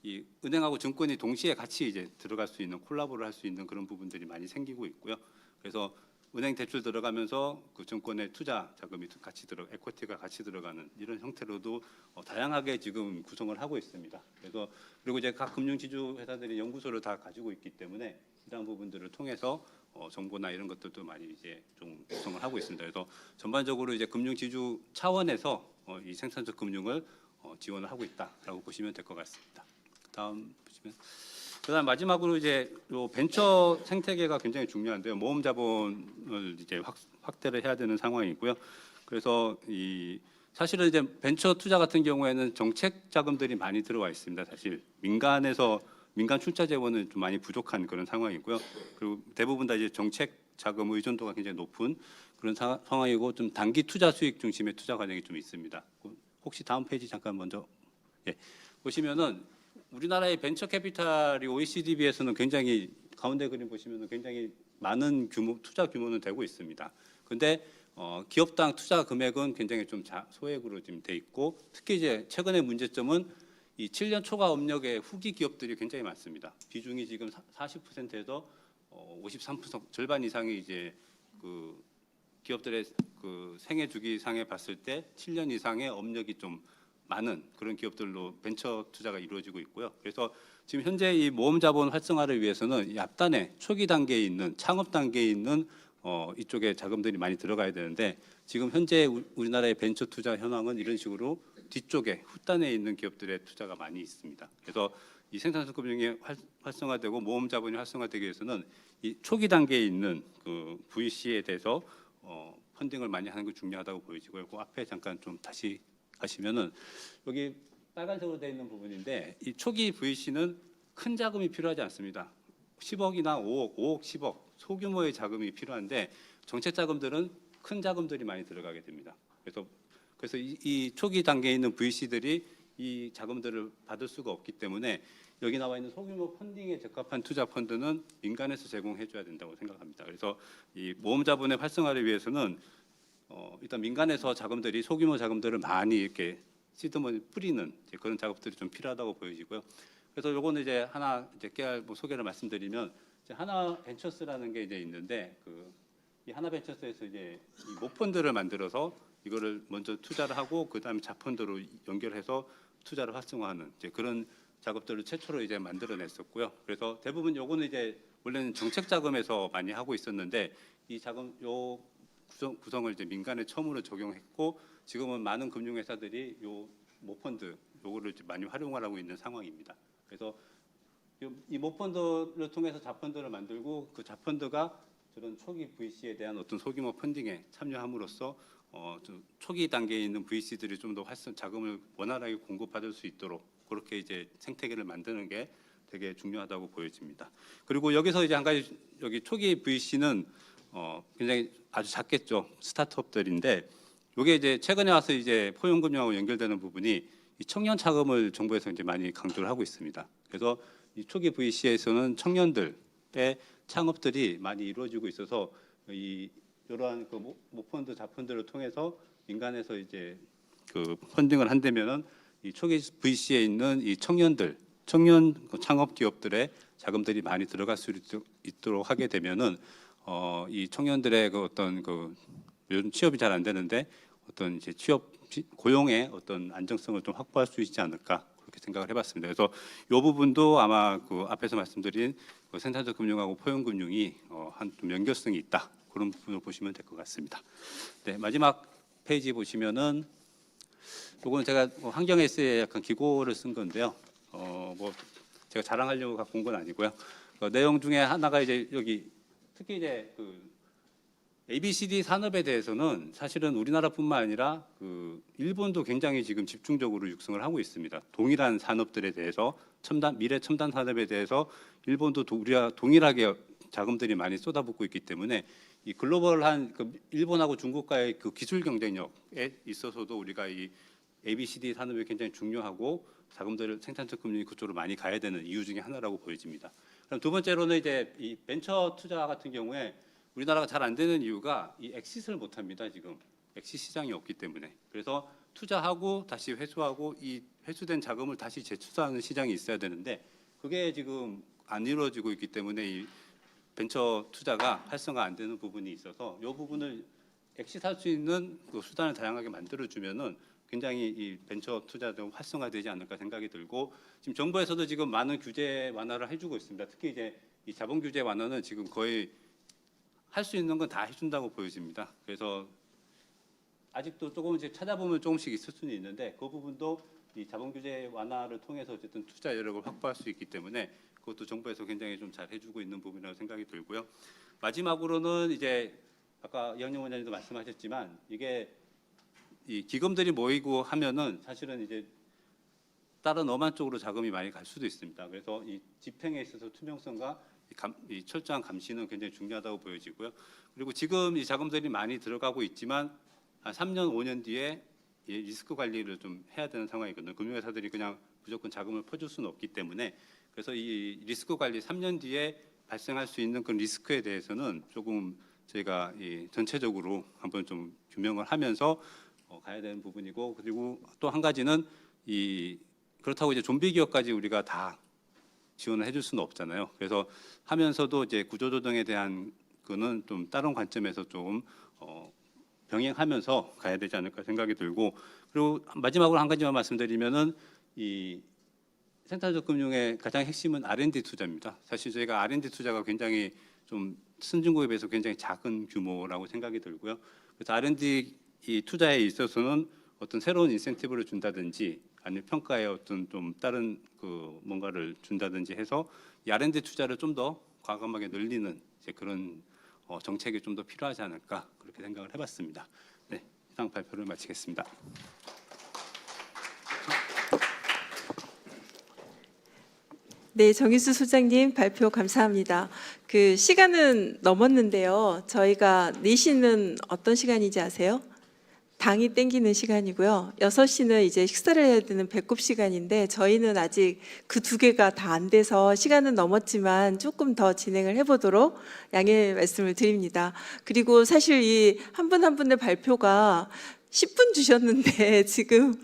이 은행하고 증권이 동시에 같이 이제 들어갈 수 있는 콜라보를 할 수 있는 그런 부분들이 많이 생기고 있고요. 그래서 은행 대출 들어가면서 그 증권의 투자 자금이 같이 에쿼티가 같이 들어가는 이런 형태로도 다양하게 지금 구성을 하고 있습니다. 그래서 그리고 이제 각 금융지주 회사들이 연구소를 다 가지고 있기 때문에 이러한 부분들을 통해서 정보나 이런 것들도 많이 이제 좀 구성을 하고 있습니다. 그래서 전반적으로 이제 금융지주 차원에서 이 생산적 금융을 지원을 하고 있다라고 보시면 될 것 같습니다. 다음 보시면 그다음 마지막으로 이제 요 벤처 생태계가 굉장히 중요한데요. 모험 자본을 이제 확대를 해야 되는 상황이고요. 그래서 이 사실은 이제 벤처 투자 같은 경우에는 정책 자금들이 많이 들어와 있습니다. 사실 민간 출자 재원은 좀 많이 부족한 그런 상황이고요. 그리고 대부분 다 이제 정책 자금 의존도가 굉장히 높은 그런 상황이고 좀 단기 투자 수익 중심의 투자 과정이 좀 있습니다. 혹시 다음 페이지 잠깐 먼저 보시면은 우리나라의 벤처 캐피탈이 OECD 비해서는 굉장히 가운데 그림 보시면은 굉장히 많은 투자 규모는 되고 있습니다. 근데 기업당 투자 금액은 굉장히 좀 소액으로 지금 돼 있고 특히 이제 최근의 문제점은 이 7년 초과 업력의 후기 기업들이 굉장히 많습니다. 비중이 지금 40%에서 53% 절반 이상이 이제 그 기업들의 그 생애 주기상에 봤을 때 7년 이상의 업력이 좀 많은 그런 기업들로 벤처 투자가 이루어지고 있고요. 그래서 지금 현재 이 모험 자본 활성화를 위해서는 이 앞단에 초기 단계에 있는 창업 단계에 있는 이쪽에 자금들이 많이 들어가야 되는데 지금 현재 우리나라의 벤처 투자 현황은 이런 식으로 뒤쪽에 후단에 있는 기업들의 투자가 많이 있습니다. 그래서 이 생산성 금융이 활성화되고 모험 자본이 활성화되기 위해서는 이 초기 단계에 있는 그 VC에 대해서 펀딩을 많이 하는 게 중요하다고 보여지고요. 그 앞에 잠깐 좀 다시 가시면은 여기 빨간색으로 되어 있는 부분인데 이 초기 VC는 큰 자금이 필요하지 않습니다. 10억이나 5억, 5억, 10억 소규모의 자금이 필요한데 정책 자금들은 큰 자금들이 많이 들어가게 됩니다. 그래서 이 초기 단계에 있는 VC들이 이 자금들을 받을 수가 없기 때문에 여기 나와 있는 소규모 펀딩에 적합한 투자 펀드는 민간에서 제공해 줘야 된다고 생각합니다. 그래서 이 모험 자본의 활성화를 위해서는 일단 민간에서 자금들이 소규모 자금들을 많이 이렇게 시드머니 뿌리는 이제 그런 작업들이 좀 필요하다고 보여지고요. 그래서 요거는 이제 하나 이제 깨알 뭐 소개를 말씀드리면 이제 하나 벤처스라는 게 이제 있는데 이 하나 벤처스에서 이제 이 모펀드를 만들어서 이거를 먼저 투자를 하고 그다음에 자펀드로 연결해서 투자를 활성화하는 이제 그런 작업들을 최초로 이제 만들어냈었고요. 그래서 대부분 요거는 이제 원래는 정책 자금에서 많이 하고 있었는데 이 자금 요 구성을 이제 민간에 처음으로 적용했고 지금은 많은 금융회사들이 요 모펀드 요거를 이제 많이 활용하고 있는 상황입니다. 그래서 이 모펀드를 통해서 자펀드를 만들고 그 자펀드가 저런 초기 VC에 대한 어떤 소규모 펀딩에 참여함으로써 좀 초기 단계에 있는 VC들이 좀 더 자금을 원활하게 공급받을 수 있도록 그렇게 이제 생태계를 만드는 게 되게 중요하다고 보여집니다. 그리고 여기서 이제 한 가지 여기 초기 VC는 굉장히 아주 작겠죠. 스타트업들인데 이게 이제 최근에 와서 이제 포용금융하고 연결되는 부분이 이 청년 자금을 정부에서 이제 많이 강조를 하고 있습니다. 그래서 이 초기 VC에서는 청년들의 창업들이 많이 이루어지고 있어서 이러한 그 모펀드 자펀드를 통해서 민간에서 이제 그 펀딩을 한다면은 이 초기 VC에 있는 이 청년 창업 기업들의 자금들이 많이 들어갈 수 있도록 하게 되면은 이 청년들의 그 어떤 그 요즘 취업이 잘 안 되는데 어떤 이제 고용의 어떤 안정성을 좀 확보할 수 있지 않을까 그렇게 생각을 해봤습니다. 그래서 이 부분도 아마 그 앞에서 말씀드린 그 생산적 금융하고 포용 금융이 한 좀 연결성이 있다 그런 부분을 보시면 될 것 같습니다. 네, 마지막 페이지 보시면은 이거는 제가 환경 에세이에 약간 기고를 쓴 건데요. 뭐 제가 자랑하려고 갖고 온 건 아니고요. 내용 중에 하나가 이제 여기 특히 이제 그 ABCD 산업에 대해서는 사실은 우리나라뿐만 아니라 그 일본도 굉장히 지금 집중적으로 육성을 하고 있습니다. 동일한 산업들에 대해서 미래 첨단 산업에 대해서 일본도 우리와 동일하게 자금들이 많이 쏟아붓고 있기 때문에 이 글로벌한 그 일본하고 중국과의 그 기술 경쟁력에 있어서도 우리가 이 ABCD 산업이 굉장히 중요하고 자금들을 생산적 금융이 그쪽으로 많이 가야 되는 이유 중에 하나라고 보여집니다. 그럼 두 번째로는 이제 이 벤처 투자 같은 경우에 우리나라가 잘 안 되는 이유가 이 엑싯을 못 합니다. 지금 엑싯 시장이 없기 때문에. 그래서 투자하고 다시 회수하고 이 회수된 자금을 다시 재투자하는 시장이 있어야 되는데 그게 지금 안 이루어지고 있기 때문에 이 벤처 투자가 활성화 안 되는 부분이 있어서 이 부분을 엑싯할 수 있는 그 수단을 다양하게 만들어 주면은 굉장히 이 벤처 투자도 활성화되지 않을까 생각이 들고 지금 정부에서도 지금 많은 규제 완화를 해주고 있습니다. 특히 이제 이 자본 규제 완화는 지금 거의 할 수 있는 건 다 해준다고 보여집니다. 그래서 아직도 조금 이제 찾아보면 조금씩 있을 수는 있는데 그 부분도 이 자본 규제 완화를 통해서 어쨌든 투자 여력을 확보할 수 있기 때문에 그것도 정부에서 굉장히 좀 잘 해주고 있는 부분이라고 생각이 들고요. 마지막으로는 이제 아까 이학용 원장님도 말씀하셨지만 이게 이 기금들이 모이고 하면은 사실은 이제 다른 엄한 쪽으로 자금이 많이 갈 수도 있습니다. 그래서 이 집행에 있어서 투명성과 이 철저한 감시는 굉장히 중요하다고 보여지고요. 그리고 지금 이 자금들이 많이 들어가고 있지만 한 3년, 5년 뒤에 이 리스크 관리를 좀 해야 되는 상황이거든요. 금융회사들이 그냥 무조건 자금을 퍼줄 수는 없기 때문에 그래서 이 리스크 관리 3년 뒤에 발생할 수 있는 그런 리스크에 대해서는 조금 저희가 이 전체적으로 한번 좀 규명을 하면서 가야 되는 부분이고 그리고 또 한 가지는 이 그렇다고 이제 좀비 기업까지 우리가 다 지원을 해줄 수는 없잖아요. 그래서 하면서도 이제 구조조정에 대한 그는 좀 다른 관점에서 좀 병행하면서 가야 되지 않을까 생각이 들고, 그리고 마지막으로 한 가지만 말씀드리면은 이 생산적 금융의 가장 핵심은 R&D 투자입니다. 사실 저희가 R&D 투자가 굉장히 좀 선진국에 비해서 굉장히 작은 규모라고 생각이 들고요. 그래서 R&D 이 투자에 있어서는 어떤 새로운 인센티브를 준다든지 아니면 평가에 어떤 좀 다른 그 뭔가를 준다든지 해서 이 R&D 투자를 좀 더 과감하게 늘리는 이제 그런 정책이 좀 더 필요하지 않을까 그렇게 생각을 해봤습니다. 네, 이상 발표를 마치겠습니다. 네, 정희수 소장님 발표 감사합니다. 그 시간은 넘었는데요. 저희가 4시는 어떤 시간인지 아세요? 당이 땡기는 시간이고요. 6시는 이제 식사를 해야 되는 배꼽 시간인데 저희는 아직 그 두 개가 다 안 돼서 시간은 넘었지만 조금 더 진행을 해보도록 양해 말씀을 드립니다. 그리고 사실 이 한 분 한 분의 발표가 10분 주셨는데 지금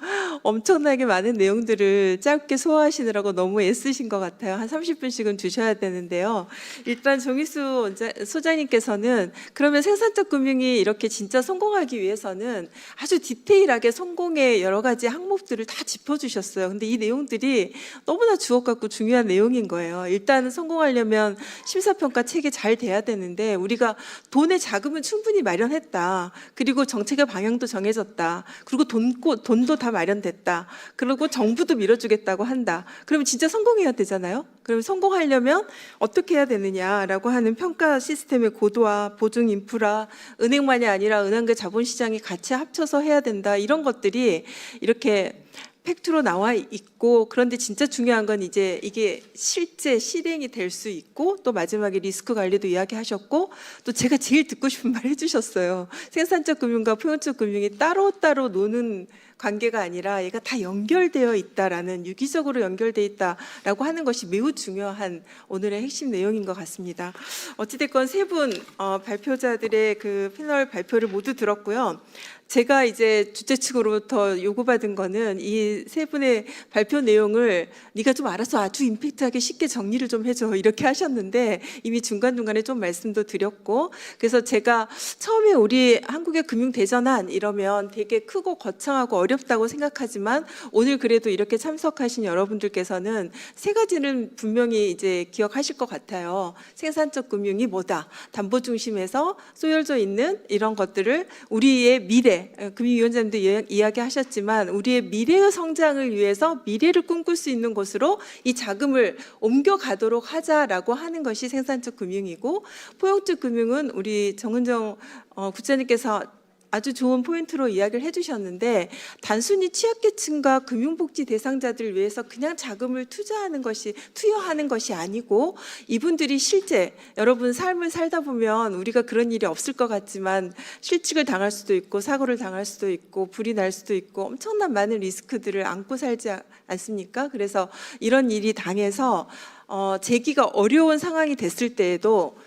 엄청나게 많은 내용들을 짧게 소화하시느라고 너무 애쓰신 것 같아요. 한 30분씩은 주셔야 되는데요. 일단 정희수 소장님께서는 그러면 생산적 금융이 이렇게 진짜 성공하기 위해서는 아주 디테일하게 성공의 여러 가지 항목들을 다 짚어주셨어요. 근데 이 내용들이 너무나 주옥 같고 중요한 내용인 거예요. 일단 성공하려면 심사평가 체계 잘 돼야 되는데 우리가 돈의 자금은 충분히 마련했다. 그리고 정책의 방향도 정해졌다. 그리고 돈도 다 마련됐다. 그리고 정부도 밀어주겠다고 한다. 그러면 진짜 성공해야 되잖아요. 그럼 성공하려면 어떻게 해야 되느냐라고 하는 평가 시스템의 고도화, 보증 인프라, 은행만이 아니라 은행과 자본시장이 같이 합쳐서 해야 된다. 이런 것들이 이렇게 팩트로 나와 있고, 그런데 진짜 중요한 건 이제 이게 실제 실행이 될 수 있고, 또 마지막에 리스크 관리도 이야기하셨고, 또 제가 제일 듣고 싶은 말 해주셨어요. 생산적 금융과 포용적 금융이 따로따로 노는 관계가 아니라 얘가 다 연결되어 있다라는, 유기적으로 연결되어 있다라고 하는 것이 매우 중요한 오늘의 핵심 내용인 것 같습니다. 어찌됐건 세 분 발표자들의 그 패널 발표를 모두 들었고요. 제가 이제 주최 측으로부터 요구받은 거는 이 세 분의 발표 내용을 네가 좀 알아서 아주 임팩트하게 쉽게 정리를 좀 해줘, 이렇게 하셨는데 이미 중간중간에 좀 말씀도 드렸고, 그래서 제가 처음에 우리 한국의 금융대전환 이러면 되게 크고 거창하고 어렵다고 생각하지만 오늘 그래도 이렇게 참석하신 여러분들께서는 세 가지는 분명히 이제 기억하실 것 같아요. 생산적 금융이 뭐다, 담보 중심에서 쏘여져 있는 이런 것들을 우리의 미래, 금융위원장님도 이야기하셨지만 우리의 미래의 성장을 위해서 미래를 꿈꿀 수 있는 곳으로 이 자금을 옮겨가도록 하자라고 하는 것이 생산적 금융이고, 포용적 금융은 우리 정은정 국장님께서 아주 좋은 포인트로 이야기를 해주셨는데, 단순히 취약계층과 금융복지 대상자들을 위해서 그냥 자금을 투여하는 것이 아니고, 이분들이 실제 여러분 삶을 살다 보면 우리가 그런 일이 없을 것 같지만 실직을 당할 수도 있고 사고를 당할 수도 있고 불이 날 수도 있고 엄청난 많은 리스크들을 안고 살지 않습니까? 그래서 이런 일이 당해서 재기가 어려운 상황이 됐을 때에도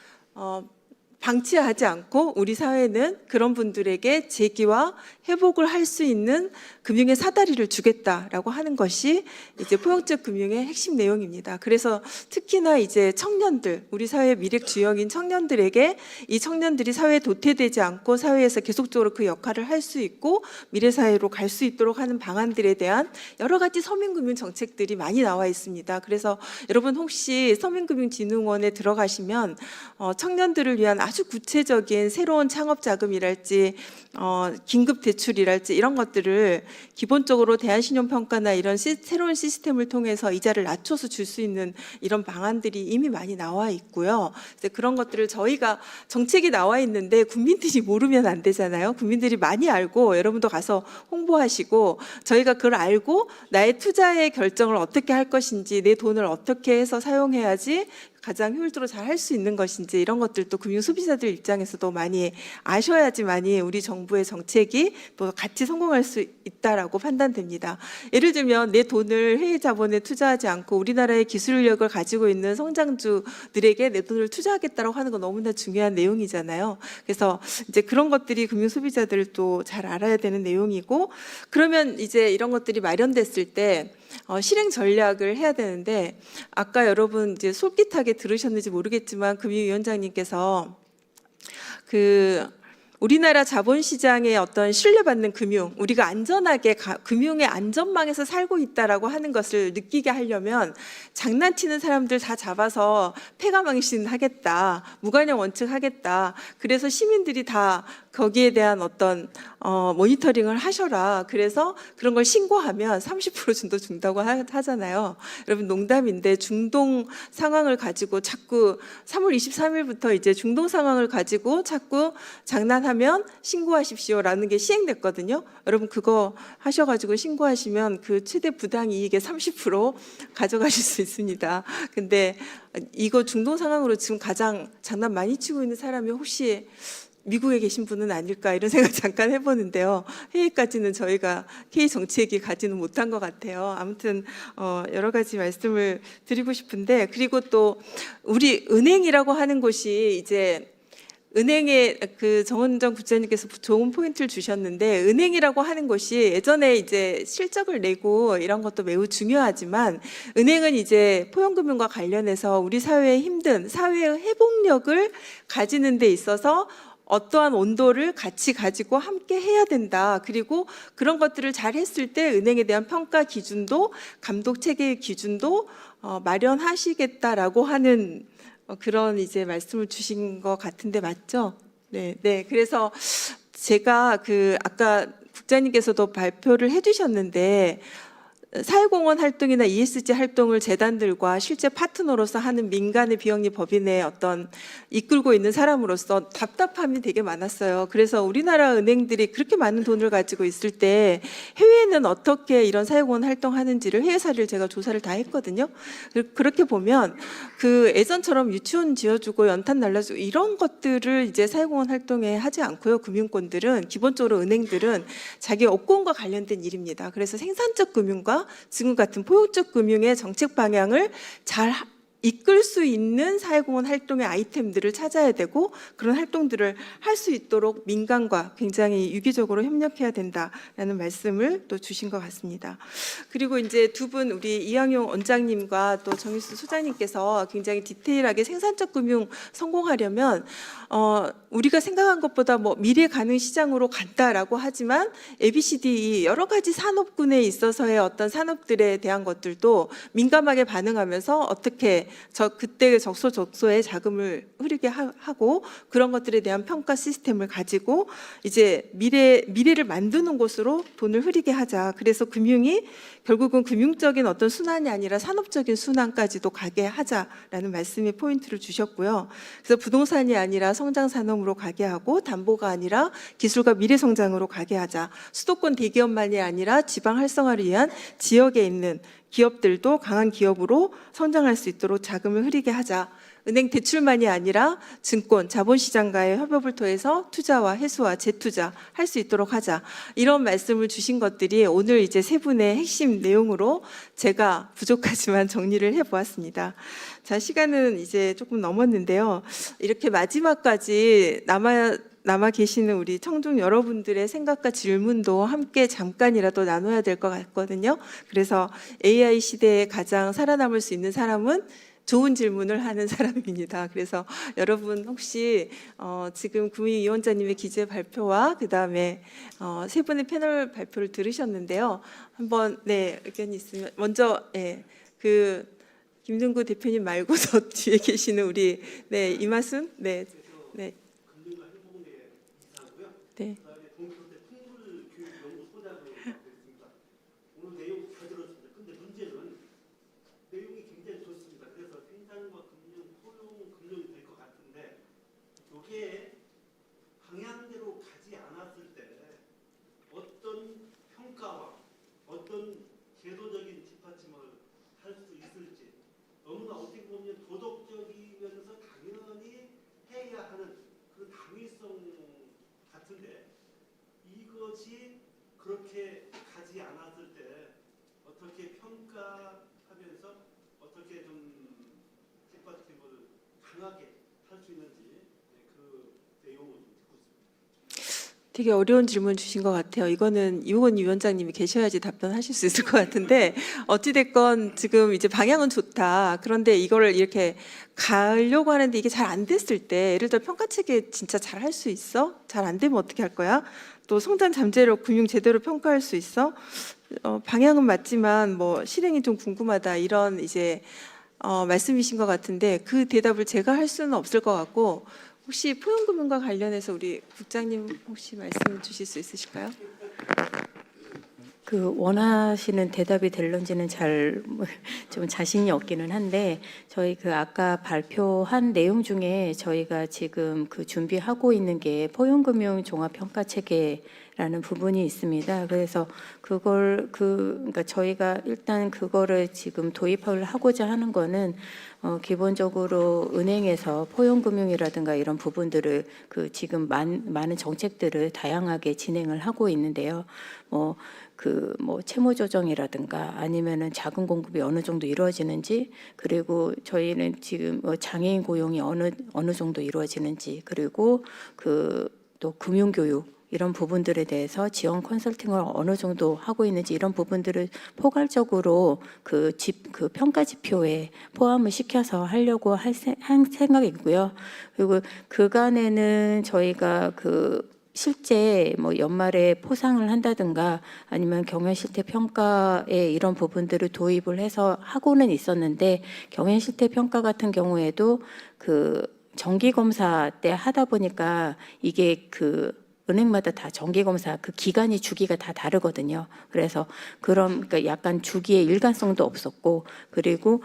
방치하지 않고 우리 사회는 그런 분들에게 재기와 회복을 할 수 있는 금융의 사다리를 주겠다라고 하는 것이 이제 포용적 금융의 핵심 내용입니다. 그래서 특히나 이제 청년들, 우리 사회의 미래 주역인 청년들에게 이 청년들이 사회에 도태되지 않고 사회에서 계속적으로 그 역할을 할 수 있고 미래 사회로 갈 수 있도록 하는 방안들에 대한 여러 가지 서민금융 정책들이 많이 나와 있습니다. 그래서 여러분 혹시 서민금융진흥원에 들어가시면 청년들을 위한 아주 구체적인 새로운 창업 자금이랄지 긴급 대출이랄지 이런 것들을 기본적으로 대안신용평가나 이런 새로운 시스템을 통해서 이자를 낮춰서 줄 수 있는 이런 방안들이 이미 많이 나와 있고요. 그런 것들을 저희가 정책이 나와 있는데 국민들이 모르면 안 되잖아요. 국민들이 많이 알고 여러분도 가서 홍보하시고, 저희가 그걸 알고 나의 투자의 결정을 어떻게 할 것인지, 내 돈을 어떻게 해서 사용해야지 가장 효율적으로 잘 할 수 있는 것인지 이런 것들도 금융 소비자들 입장에서도 많이 아셔야지만이 우리 정부의 정책이 또 같이 성공할 수 있다라고 판단됩니다. 예를 들면 내 돈을 해외 자본에 투자하지 않고 우리나라의 기술력을 가지고 있는 성장주들에게 내 돈을 투자하겠다라고 하는 건 너무나 중요한 내용이잖아요. 그래서 이제 그런 것들이 금융 소비자들도 잘 알아야 되는 내용이고, 그러면 이제 이런 것들이 마련됐을 때 실행 전략을 해야 되는데, 아까 여러분 이제 솔깃하게 들으셨는지 모르겠지만 금융위원장님께서 우리나라 자본시장의 어떤 신뢰받는 금융, 우리가 안전하게 금융의 안전망에서 살고 있다라고 하는 것을 느끼게 하려면 장난치는 사람들 다 잡아서 폐가망신하겠다, 무관용 원칙하겠다. 그래서 시민들이 다 거기에 대한 어떤 모니터링을 하셔라. 그래서 그런 걸 신고하면 30% 준도 준다고 하잖아요. 여러분 농담인데 중동 상황을 가지고 자꾸 3월 23일부터 이제 중동 상황을 가지고 자꾸 장난하면 신고하십시오라는 게 시행됐거든요. 여러분 그거 하셔가지고 신고하시면 그 최대 부당이익의 30% 가져가실 수 있습니다. 근데 이거 중동 상황으로 지금 가장 장난 많이 치고 있는 사람이 혹시 미국에 계신 분은 아닐까 이런 생각 잠깐 해보는데요. 해외까지는 저희가 K 정책이 가지는 못한 것 같아요. 아무튼 여러 가지 말씀을 드리고 싶은데, 그리고 또 우리 은행이라고 하는 곳이 이제 은행에 정은정 국장님께서 좋은 포인트를 주셨는데, 은행이라고 하는 곳이 예전에 이제 실적을 내고 이런 것도 매우 중요하지만, 은행은 이제 포용금융과 관련해서 우리 사회의 힘든 사회의 회복력을 가지는 데 있어서 어떠한 온도를 같이 가지고 함께 해야 된다. 그리고 그런 것들을 잘 했을 때 은행에 대한 평가 기준도, 감독 체계의 기준도 마련하시겠다라고 하는 그런 이제 말씀을 주신 것 같은데 맞죠? 네. 그래서 제가 아까 국장님께서도 발표를 해주셨는데, 사회공헌 활동이나 ESG 활동을 재단들과 실제 파트너로서 하는 민간의 비영리 법인의 어떤 이끌고 있는 사람으로서 답답함이 되게 많았어요. 그래서 우리나라 은행들이 그렇게 많은 돈을 가지고 있을 때 해외에는 어떻게 이런 사회공헌 활동하는지를 해외 사례를 제가 조사를 다 했거든요. 그렇게 보면 예전처럼 유치원 지어주고 연탄 날라주고 이런 것들을 이제 사회공헌 활동에 하지 않고요. 금융권들은 기본적으로 은행들은 자기 업권과 관련된 일입니다. 그래서 생산적 금융과 지금 같은 포용적 금융의 정책 방향을 잘 이끌 수 있는 사회공헌 활동의 아이템들을 찾아야 되고, 그런 활동들을 할 수 있도록 민간과 굉장히 유기적으로 협력해야 된다라는 말씀을 또 주신 것 같습니다. 그리고 이제 두 분 우리 이양용 원장님과 또 정일수 소장님께서 굉장히 디테일하게 생산적 금융 성공하려면 우리가 생각한 것보다 미래 가능 시장으로 간다라고 하지만 ABCD 여러 가지 산업군에 있어서의 어떤 산업들에 대한 것들도 민감하게 반응하면서 어떻게 그때 적소에 자금을 흐르게 하고 그런 것들에 대한 평가 시스템을 가지고 이제 미래를 만드는 곳으로 돈을 흐리게 하자. 그래서 금융이 결국은 금융적인 어떤 순환이 아니라 산업적인 순환까지도 가게 하자라는 말씀의 포인트를 주셨고요. 그래서 부동산이 아니라 성장 산업으로 가게 하고, 담보가 아니라 기술과 미래 성장으로 가게 하자. 수도권 대기업만이 아니라 지방 활성화를 위한 지역에 있는 기업들도 강한 기업으로 성장할 수 있도록 자금을 흐리게 하자. 은행 대출만이 아니라 증권, 자본시장과의 협업을 통해서 투자와 회수와 재투자 할 수 있도록 하자. 이런 말씀을 주신 것들이 오늘 이제 세 분의 핵심 내용으로 제가 부족하지만 정리를 해보았습니다. 자, 시간은 이제 조금 넘었는데요. 이렇게 마지막까지 남아 계시는 우리 청중 여러분들의 생각과 질문도 함께 잠깐이라도 나눠야 될 것 같거든요. 그래서 AI 시대에 가장 살아남을 수 있는 사람은 좋은 질문을 하는 사람입니다. 그래서 여러분 혹시 지금 금융위원장님의 기재 발표와 그다음에 세 분의 패널 발표를 들으셨는데요. 한번 의견이 있으면 먼저 김등구 대표님 말고 저 뒤에 계시는 우리 이마순 네. 오늘 내용 잘 들었습니다. 근데 문제는 내용이 굉장히 좋습니다. 그래서 생산과 금융이 될 것 같은데, 이게 방향대로 가지 않았을 때 어떤 평가와 어떤 제도적인 뒷받침을 할 수 있을지, 너무나 어떻게 보면 도덕적인 나머지 그렇게 가지 않았을 때 어떻게 평가하면서 어떻게 좀 뒷받침을 강하게 할 수 있는지 그 내용을 좀 듣고 있습니다. 되게 어려운 질문 주신 것 같아요. 이거는 이호건 위원장님이 계셔야지 답변하실 수 있을 것 같은데 어찌됐건 지금 이제 방향은 좋다. 그런데 이거를 이렇게 가려고 하는데 이게 잘 안 됐을 때 예를 들어 평가체계 진짜 잘 할 수 있어? 잘 안 되면 어떻게 할 거야? 또 성장 잠재력 금융 제대로 평가할 수 있어? 방향은 맞지만 뭐 실행이 좀 궁금하다 이런 이제 말씀이신 것 같은데 그 대답을 제가 할 수는 없을 것 같고 혹시 포용금융과 관련해서 우리 국장님 혹시 말씀 주실 수 있으실까요? 그 원하시는 대답이 될런지는 잘 좀 자신이 없기는 한데 저희 그 아까 발표한 내용 중에 저희가 지금 그 준비하고 있는 게 포용금융 종합평가 체계라는 부분이 있습니다. 그래서 그러니까 저희가 일단 그거를 지금 도입을 하고자 하는 거는 기본적으로 은행에서 포용금융이라든가 이런 부분들을 그 지금 많은 정책들을 다양하게 진행을 하고 있는데요. 뭐 채무 조정이라든가 아니면은 자금 공급이 어느 정도 이루어지는지, 그리고 저희는 지금 장애인 고용이 어느 정도 이루어지는지, 그리고 또 금융 교육 이런 부분들에 대해서 지원 컨설팅을 어느 정도 하고 있는지 이런 부분들을 포괄적으로 그 평가 지표에 포함을 시켜서 하려고 한 생각이고요. 그리고 그간에는 저희가 실제 뭐 연말에 포상을 한다든가 아니면 경영 실태 평가에 이런 부분들을 도입을 해서 하고는 있었는데, 경영 실태 평가 같은 경우에도 정기 검사 때 하다 보니까 이게 은행마다 다 정기 검사 기간이 주기가 다 다르거든요. 그래서 그러니까 약간 주기의 일관성도 없었고, 그리고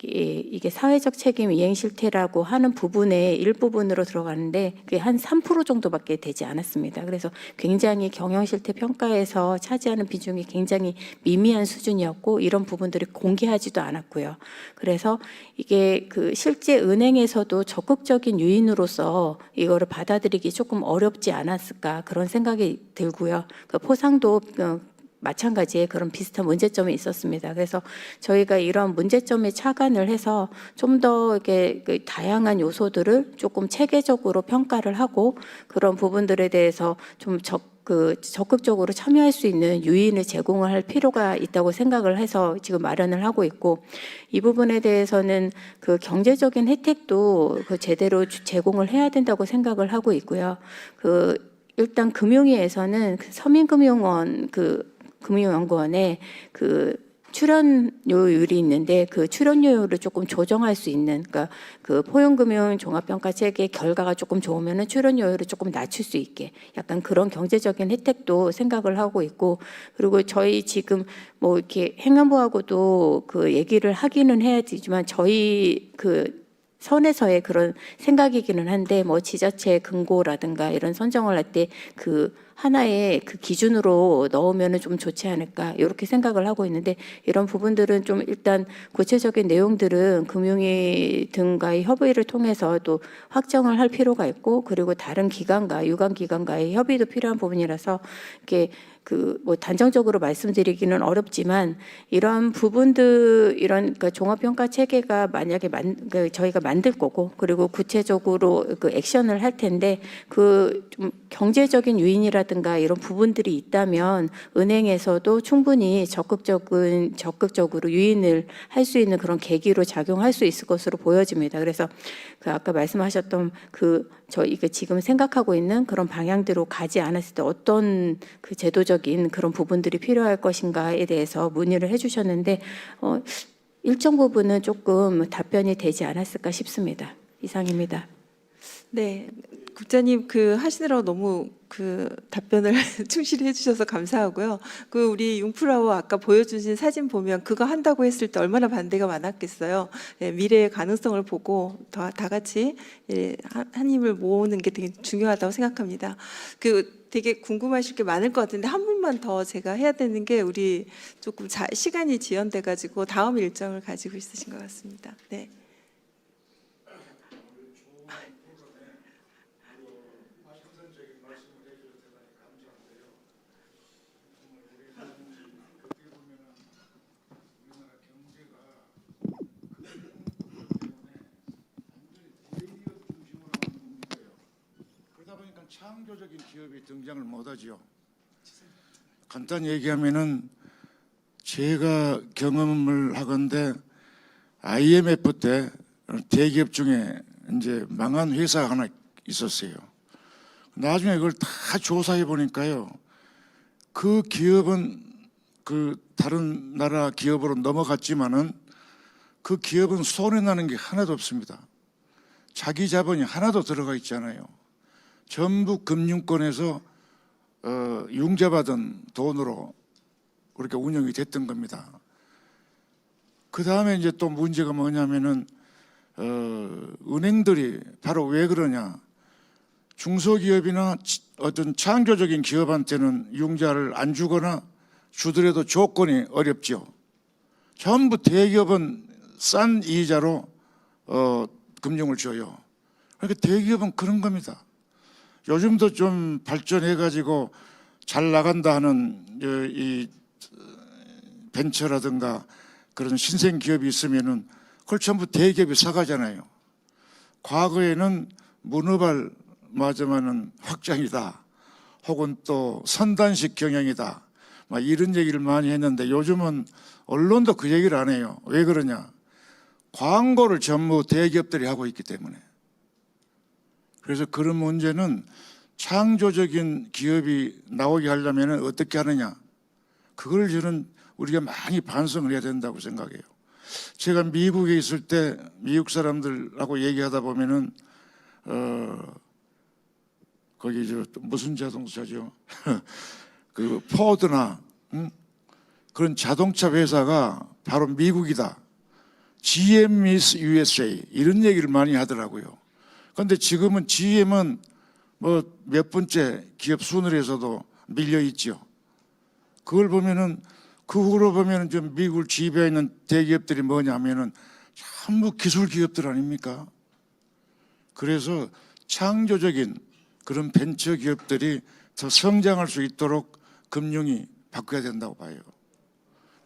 이게 사회적 책임 이행 실태라고 하는 부분의 일부분으로 들어가는데 그게 한 3% 정도밖에 되지 않았습니다. 그래서 굉장히 경영 실태 평가에서 차지하는 비중이 굉장히 미미한 수준이었고, 이런 부분들을 공개하지도 않았고요. 그래서 이게 실제 은행에서도 적극적인 유인으로서 이거를 받아들이기 조금 어렵지 않았을까 그런 생각이 들고요. 포상도 마찬가지의 그런 비슷한 문제점이 있었습니다. 그래서 저희가 이런 문제점에 착안을 해서 좀 더 이렇게 다양한 요소들을 조금 체계적으로 평가를 하고 그런 부분들에 대해서 좀 적극적으로 참여할 수 있는 유인을 제공을 할 필요가 있다고 생각을 해서 지금 마련을 하고 있고, 이 부분에 대해서는 경제적인 혜택도 제대로 제공을 해야 된다고 생각을 하고 있고요. 일단 금융위에서는 서민금융원 금융연구원에 출연료율이 있는데 그 출연료율을 조금 조정할 수 있는, 그러니까 포용금융 종합평가 체계 결과가 조금 좋으면은 출연료율을 조금 낮출 수 있게 약간 그런 경제적인 혜택도 생각을 하고 있고, 그리고 저희 지금 뭐 이렇게 행안부하고도 얘기를 하기는 해야 되지만 저희 선에서의 그런 생각이기는 한데, 뭐 지자체 금고라든가 이런 선정을 할 때 하나의 기준으로 넣으면은 좀 좋지 않을까 이렇게 생각을 하고 있는데, 이런 부분들은 좀 일단 구체적인 내용들은 금융위 등과의 협의를 통해서 또 확정을 할 필요가 있고, 그리고 다른 기관과 유관 기관과의 협의도 필요한 부분이라서 이렇게 뭐 단정적으로 말씀드리기는 어렵지만, 이런 부분들 그러니까 종합평가 체계가 만약에 저희가 만들 거고, 그리고 구체적으로 액션을 할 텐데 좀 경제적인 유인이라든가 이런 부분들이 있다면 은행에서도 충분히 적극적으로 유인을 할 수 있는 그런 계기로 작용할 수 있을 것으로 보여집니다. 그래서 아까 말씀하셨던 저희가 지금 생각하고 있는 그런 방향대로 가지 않았을 때 어떤 제도적인 그런 부분들이 필요할 것인가에 대해서 문의를 해주셨는데 일정 부분은 조금 답변이 되지 않았을까 싶습니다. 이상입니다. 네, 국장님 하시느라고 너무 답변을 충실히 해주셔서 감사하고요. 우리 융프라워 아까 보여주신 사진 보면 그거 한다고 했을 때 얼마나 반대가 많았겠어요. 네, 미래의 가능성을 보고 다 같이 한 힘을 모으는 게 되게 중요하다고 생각합니다. 되게 궁금하실 게 많을 것 같은데 한 분만 더 제가 해야 되는 게, 우리 조금 시간이 지연돼 가지고 다음 일정을 가지고 있으신 것 같습니다. 네. 창조적인 기업이 등장을 못하지요. 간단히 얘기하면은 제가 경험을 하건대 IMF 때 대기업 중에 이제 망한 회사가 하나 있었어요. 나중에 그걸 다 조사해 보니까요, 그 기업은 그 다른 나라 기업으로 넘어갔지만은 그 기업은 손해 나는 게 하나도 없습니다. 자기 자본이 하나도 들어가 있잖아요. 전부 금융권에서 융자받은 돈으로 그렇게 운영이 됐던 겁니다. 그 다음에 이제 또 문제가 뭐냐면은 은행들이 바로 왜 그러냐? 중소기업이나 어떤 창조적인 기업한테는 융자를 안 주거나 주더라도 조건이 어렵죠. 전부 대기업은 싼 이자로 금융을 줘요. 그러니까 대기업은 그런 겁니다. 요즘도 좀 발전해가지고 잘 나간다 하는 이 벤처라든가 그런 신생 기업이 있으면은 그걸 전부 대기업이 사가잖아요. 과거에는 문어발 마저만은 확장이다, 혹은 또 선단식 경영이다, 막 이런 얘기를 많이 했는데 요즘은 언론도 그 얘기를 안 해요. 왜 그러냐? 광고를 전부 대기업들이 하고 있기 때문에. 그래서 그런 문제는 창조적인 기업이 나오게 하려면 어떻게 하느냐? 그걸 저는 우리가 많이 반성을 해야 된다고 생각해요. 제가 미국에 있을 때 미국 사람들하고 얘기하다 보면은 거기 저 무슨 자동차죠? 그 포드나 그런 자동차 회사가 바로 미국이다. GM is USA 이런 얘기를 많이 하더라고요. 그런데 지금은 GM은 뭐 몇 번째 기업 순위에서도 밀려 있죠. 그걸 보면은 그 후로 보면은 좀 미국을 지배해 있는 대기업들이 뭐냐면은 전부 기술 기업들 아닙니까? 그래서 창조적인 그런 벤처 기업들이 더 성장할 수 있도록 금융이 바꿔야 된다고 봐요.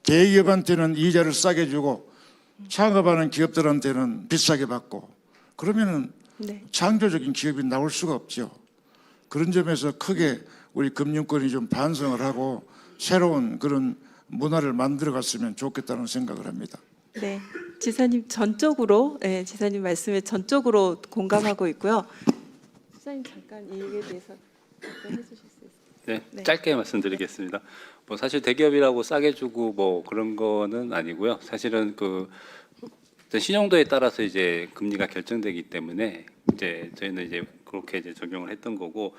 대기업한테는 이자를 싸게 주고 창업하는 기업들한테는 비싸게 받고 그러면은 네. 창조적인 기업이 나올 수가 없죠. 그런 점에서 크게 우리 금융권이 좀 반성을 하고 새로운 그런 문화를 만들어 갔으면 좋겠다는 생각을 합니다. 네, 지사님 전적으로, 네, 지사님 말씀에 전적으로 공감하고 있고요. 지사님 잠깐 이 얘기에 대해서 답변해 주실 수 있어요? 네, 네. 짧게 말씀드리겠습니다. 뭐 사실 대기업이라고 싸게 주고 뭐 그런 거는 아니고요. 사실은 그 신용도에 따라서 이제 금리가 결정되기 때문에 이제 저희는 이제 그렇게 이제 적용을 했던 거고,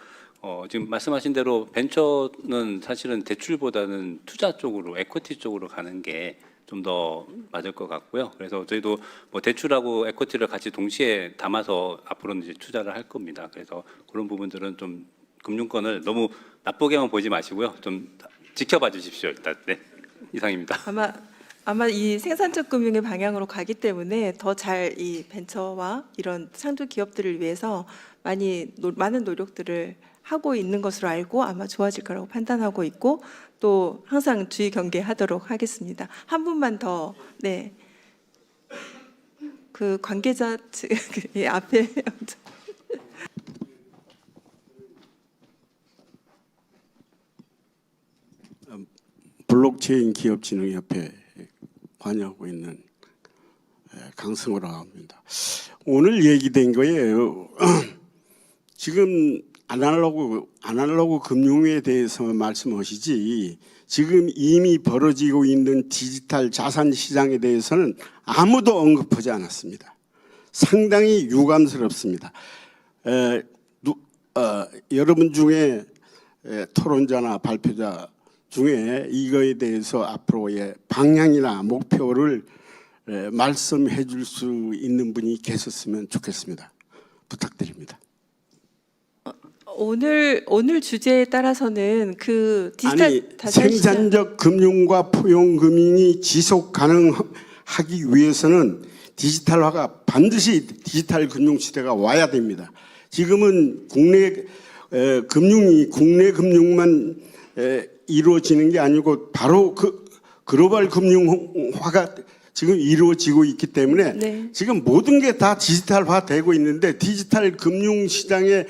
지금 말씀하신 대로 벤처는 사실은 대출보다는 투자 쪽으로, 에쿼티 쪽으로 가는 게 좀 더 맞을 것 같고요. 그래서 저희도 뭐 대출하고 에쿼티를 같이 동시에 담아서 앞으로는 이제 투자를 할 겁니다. 그래서 그런 부분들은 좀 금융권을 너무 나쁘게만 보지 마시고요. 좀 지켜봐 주십시오. 일단 네, 이상입니다. 아마 이 생산적 금융의 방향으로 가기 때문에 더 잘 이 벤처와 이런 창조 기업들을 위해서 많은 노력들을 하고 있는 것으로 알고 아마 좋아질 거라고 판단하고 있고 또 항상 주의 경계하도록 하겠습니다. 한 분만 더, 네, 그 관계자 예, 앞에 블록체인 기업진흥협회 관여하고 있는 강승호라고 합니다. 오늘 얘기된 거예요. 지금 아날로그 금융에 대해서만 말씀하시지 지금 이미 벌어지고 있는 디지털 자산 시장에 대해서는 아무도 언급하지 않았습니다. 상당히 유감스럽습니다. 여러분 중에 토론자나 발표자 중에 이거에 대해서 앞으로의 방향이나 목표를 말씀해 줄 수 있는 분이 계셨으면 좋겠습니다. 부탁드립니다. 오늘 주제에 따라서는 그 디지털 아니, 자산 시장 생산적 금융과 포용 금융이 지속 가능하기 위해서는 디지털화가 반드시 디지털 금융 시대가 와야 됩니다. 지금은 국내 금융만 이루어지는 게 아니고 바로 그 글로벌 금융화가 지금 이루어지고 있기 때문에 네. 지금 모든 게 다 디지털화되고 있는데 디지털 금융 시장에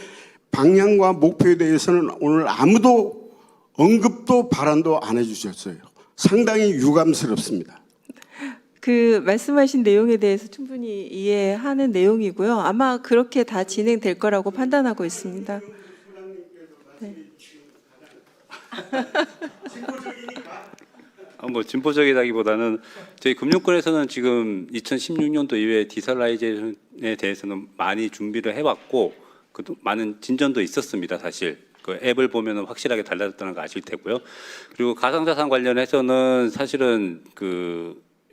방향과 목표에 대해서는 오늘 아무도 언급도 발언도 안 해주셨어요. 상당히 유감스럽습니다. 그 말씀하신 내용에 대해서 충분히 이해하는 내용이고요. 아마 그렇게 다 진행될 거라고 판단하고 있습니다. 뭐 진보적이라기보다는 저희 금융권에서는 지금 2016년도 이후에 디지털라이제이션에 대해서는 많이 준비를 해왔고 많은 진전도 있었습니다. 사실 그 앱을 보면은 확실하게 달라졌다는 거 아실 테고요. 그리고 가상자산 관련해서는 사실은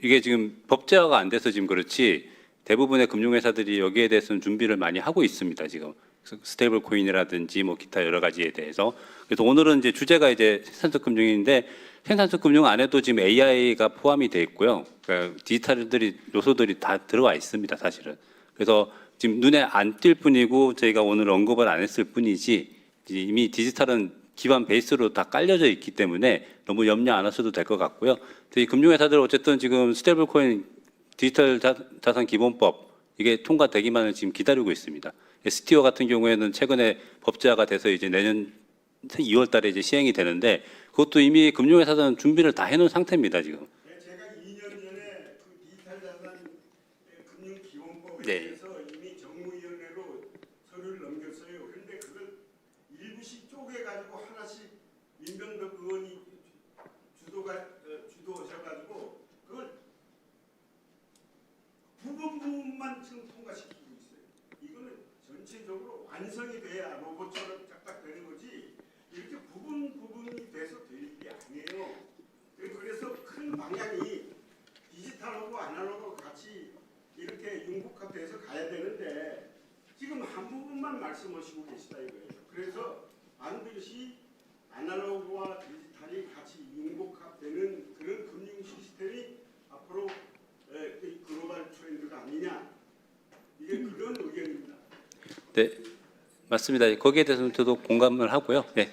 이게 지금 법제화가 안 돼서 지금 그렇지 대부분의 금융회사들이 여기에 대해서는 준비를 많이 하고 있습니다. 지금 스테이블 코인이라든지 뭐 기타 여러 가지에 대해서. 그래서 오늘은 이제 주제가 이제 생산적 금융인데 생산적 금융 안에도 지금 AI가 포함이 돼 있고요. 그러니까 디지털들이 요소들이 다 들어와 있습니다. 사실은. 그래서 지금 눈에 안 띌 뿐이고 저희가 오늘 언급을 안 했을 뿐이지 이미 디지털은 기반 베이스로 다 깔려져 있기 때문에 너무 염려 안 하셔도 될 것 같고요. 저희 금융회사들 어쨌든 지금 스테이블 코인 디지털 자산 기본법 이게 통과되기만을 지금 기다리고 있습니다. STO 같은 경우에는 최근에 법제화가 돼서 이제 내년 2월 달에 이제 시행이 되는데 그것도 이미 금융회사들은 준비를 다 해놓은 상태입니다, 지금. 제가 2년 전에 그 디지털 자산 금융기본법에 네. 대해서 이미 정무위원회로 서류를 넘겼어요. 그런데 그걸 일부씩 쪼개가지고 하나씩 민병덕 의원이 주도하셔가지고 그걸 부분만 지금 통과시키고 있어요. 이거는 전체적으로 완성이 돼야 로봇처럼 딱딱 되는 거지 이렇게 부분이 돼서 될 일이 아니에요. 그래서 큰 방향이 디지털하고 아날로그 같이 이렇게 융복합돼서 가야 되는데 지금 한 부분만 말씀하시고 계시다 이거예요. 그래서 반드시 아날로그와 디지털이 같이 융복합되는 그런 금융 시스템이 앞으로 글로벌 트렌드가 아니냐 이게 그런 의견입니다. 네, 맞습니다. 거기에 대해서는 저도 공감을 하고요. 네.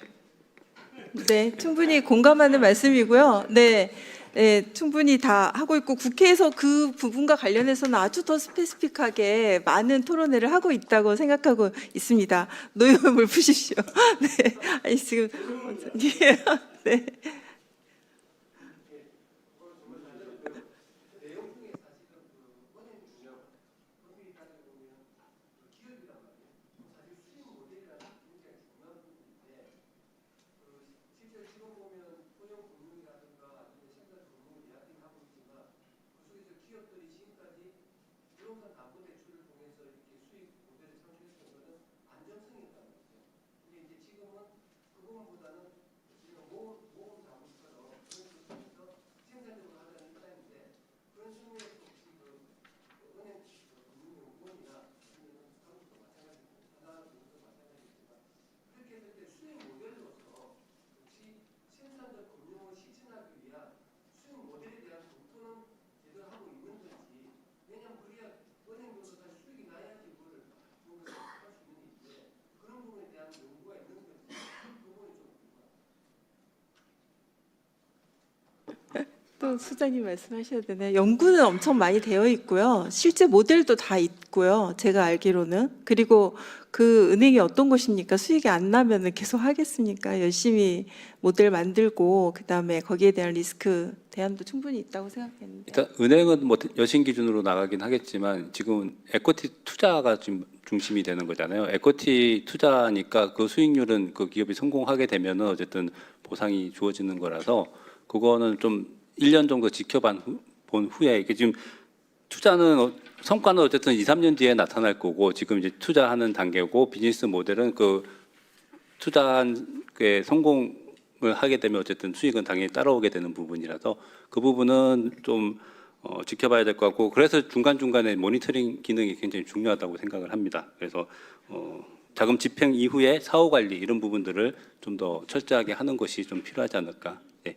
네, 충분히 공감하는 말씀이고요. 네, 네, 충분히 다 하고 있고 국회에서 그 부분과 관련해서는 아주 더 스페시픽하게 많은 토론회를 하고 있다고 생각하고 있습니다. 노여움을 물 푸십시오. 네, 아니 지금 네. 또 수장님 말씀하셔야 되네. 연구는 엄청 많이 되어 있고요. 실제 모델도 다 있고요. 제가 알기로는. 그리고 그 은행이 어떤 곳입니까? 수익이 안 나면은 계속 하겠습니까? 열심히 모델 만들고 그다음에 거기에 대한 리스크 대안도 충분히 있다고 생각했는데. 일단 은행은 뭐 여신 기준으로 나가긴 하겠지만 지금은 에쿼티 투자가 지금 중심이 되는 거잖아요. 에쿼티 투자니까 그 수익률은 그 기업이 성공하게 되면은 어쨌든 보상이 주어지는 거라서 그거는 좀 1년 정도 지켜본 후에 이게 지금 투자는 성과는 어쨌든 2, 3년 뒤에 나타날 거고 지금 이제 투자하는 단계고 비즈니스 모델은 그 투자한 게 성공을 하게 되면 어쨌든 수익은 당연히 따라오게 되는 부분이라서 그 부분은 좀 지켜봐야 될 것 같고 그래서 중간중간에 모니터링 기능이 굉장히 중요하다고 생각을 합니다. 그래서 자금 집행 이후에 사후 관리 이런 부분들을 좀 더 철저하게 하는 것이 좀 필요하지 않을까. 네.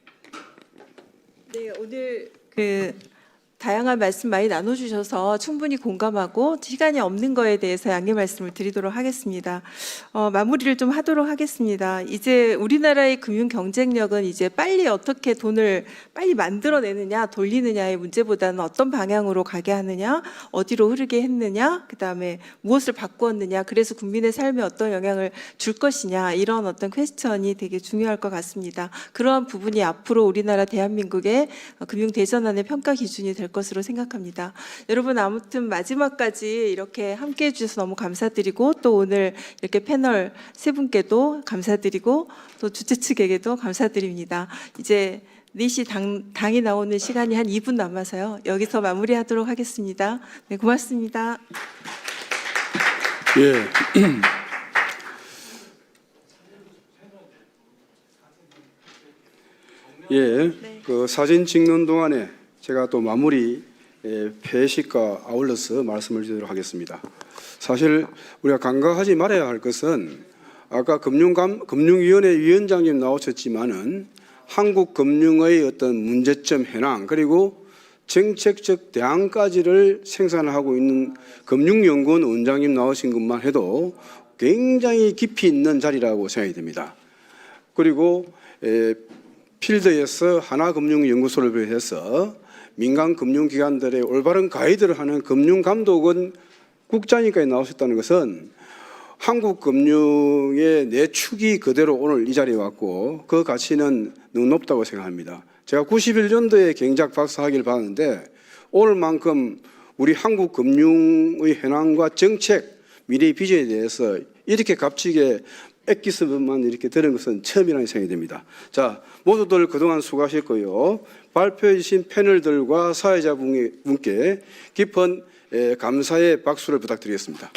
네, 오늘 그 다양한 말씀 많이 나눠주셔서 충분히 공감하고 시간이 없는 거에 대해서 양해 말씀을 드리도록 하겠습니다. 마무리를 좀 하도록 하겠습니다. 이제 우리나라의 금융 경쟁력은 이제 빨리 어떻게 돈을 빨리 만들어내느냐, 돌리느냐의 문제보다는 어떤 방향으로 가게 하느냐, 어디로 흐르게 했느냐, 그 다음에 무엇을 바꾸었느냐, 그래서 국민의 삶에 어떤 영향을 줄 것이냐, 이런 어떤 퀘스천이 되게 중요할 것 같습니다. 그러한 부분이 앞으로 우리나라 대한민국의 금융 대전환의 평가 기준이 될 것으로 생각합니다. 여러분 아무튼 마지막까지 이렇게 함께해 주셔서 너무 감사드리고 또 오늘 이렇게 패널 세 분께도 감사드리고 또 주최 측에게도 감사드립니다. 이제 4시 당이 나오는 시간이 한 2분 남아서요. 여기서 마무리하도록 하겠습니다. 네, 고맙습니다. 예. 예. 그 사진 찍는 동안에 제가 또 마무리 폐식과 아울러서 말씀을 드리도록 하겠습니다. 사실 우리가 간과하지 말아야 할 것은 아까 금융위원회 위원장님 나오셨지만은 한국 금융의 어떤 문제점 현황 그리고 정책적 대안까지를 생산하고 있는 금융연구원 원장님 나오신 것만 해도 굉장히 깊이 있는 자리라고 생각이 됩니다. 그리고 필드에서 하나금융연구소를 비롯해서 민간 금융기관들의 올바른 가이드를 하는 금융감독원 국장님까지 나오셨다는 것은 한국 금융의 내축이 그대로 오늘 이 자리에 왔고 그 가치는 너무 높다고 생각합니다. 제가 91년도에 경제학 박사학위를 받았는데 오늘만큼 우리 한국 금융의 현황과 정책, 미래의 비전에 대해서 이렇게 값지게 엑기스만 이렇게 들은 것은 처음이라는 생각이 듭니다. 자, 모두들 그동안 수고하셨고요. 발표해 주신 패널들과 사회자분께 깊은 감사의 박수를 부탁드리겠습니다.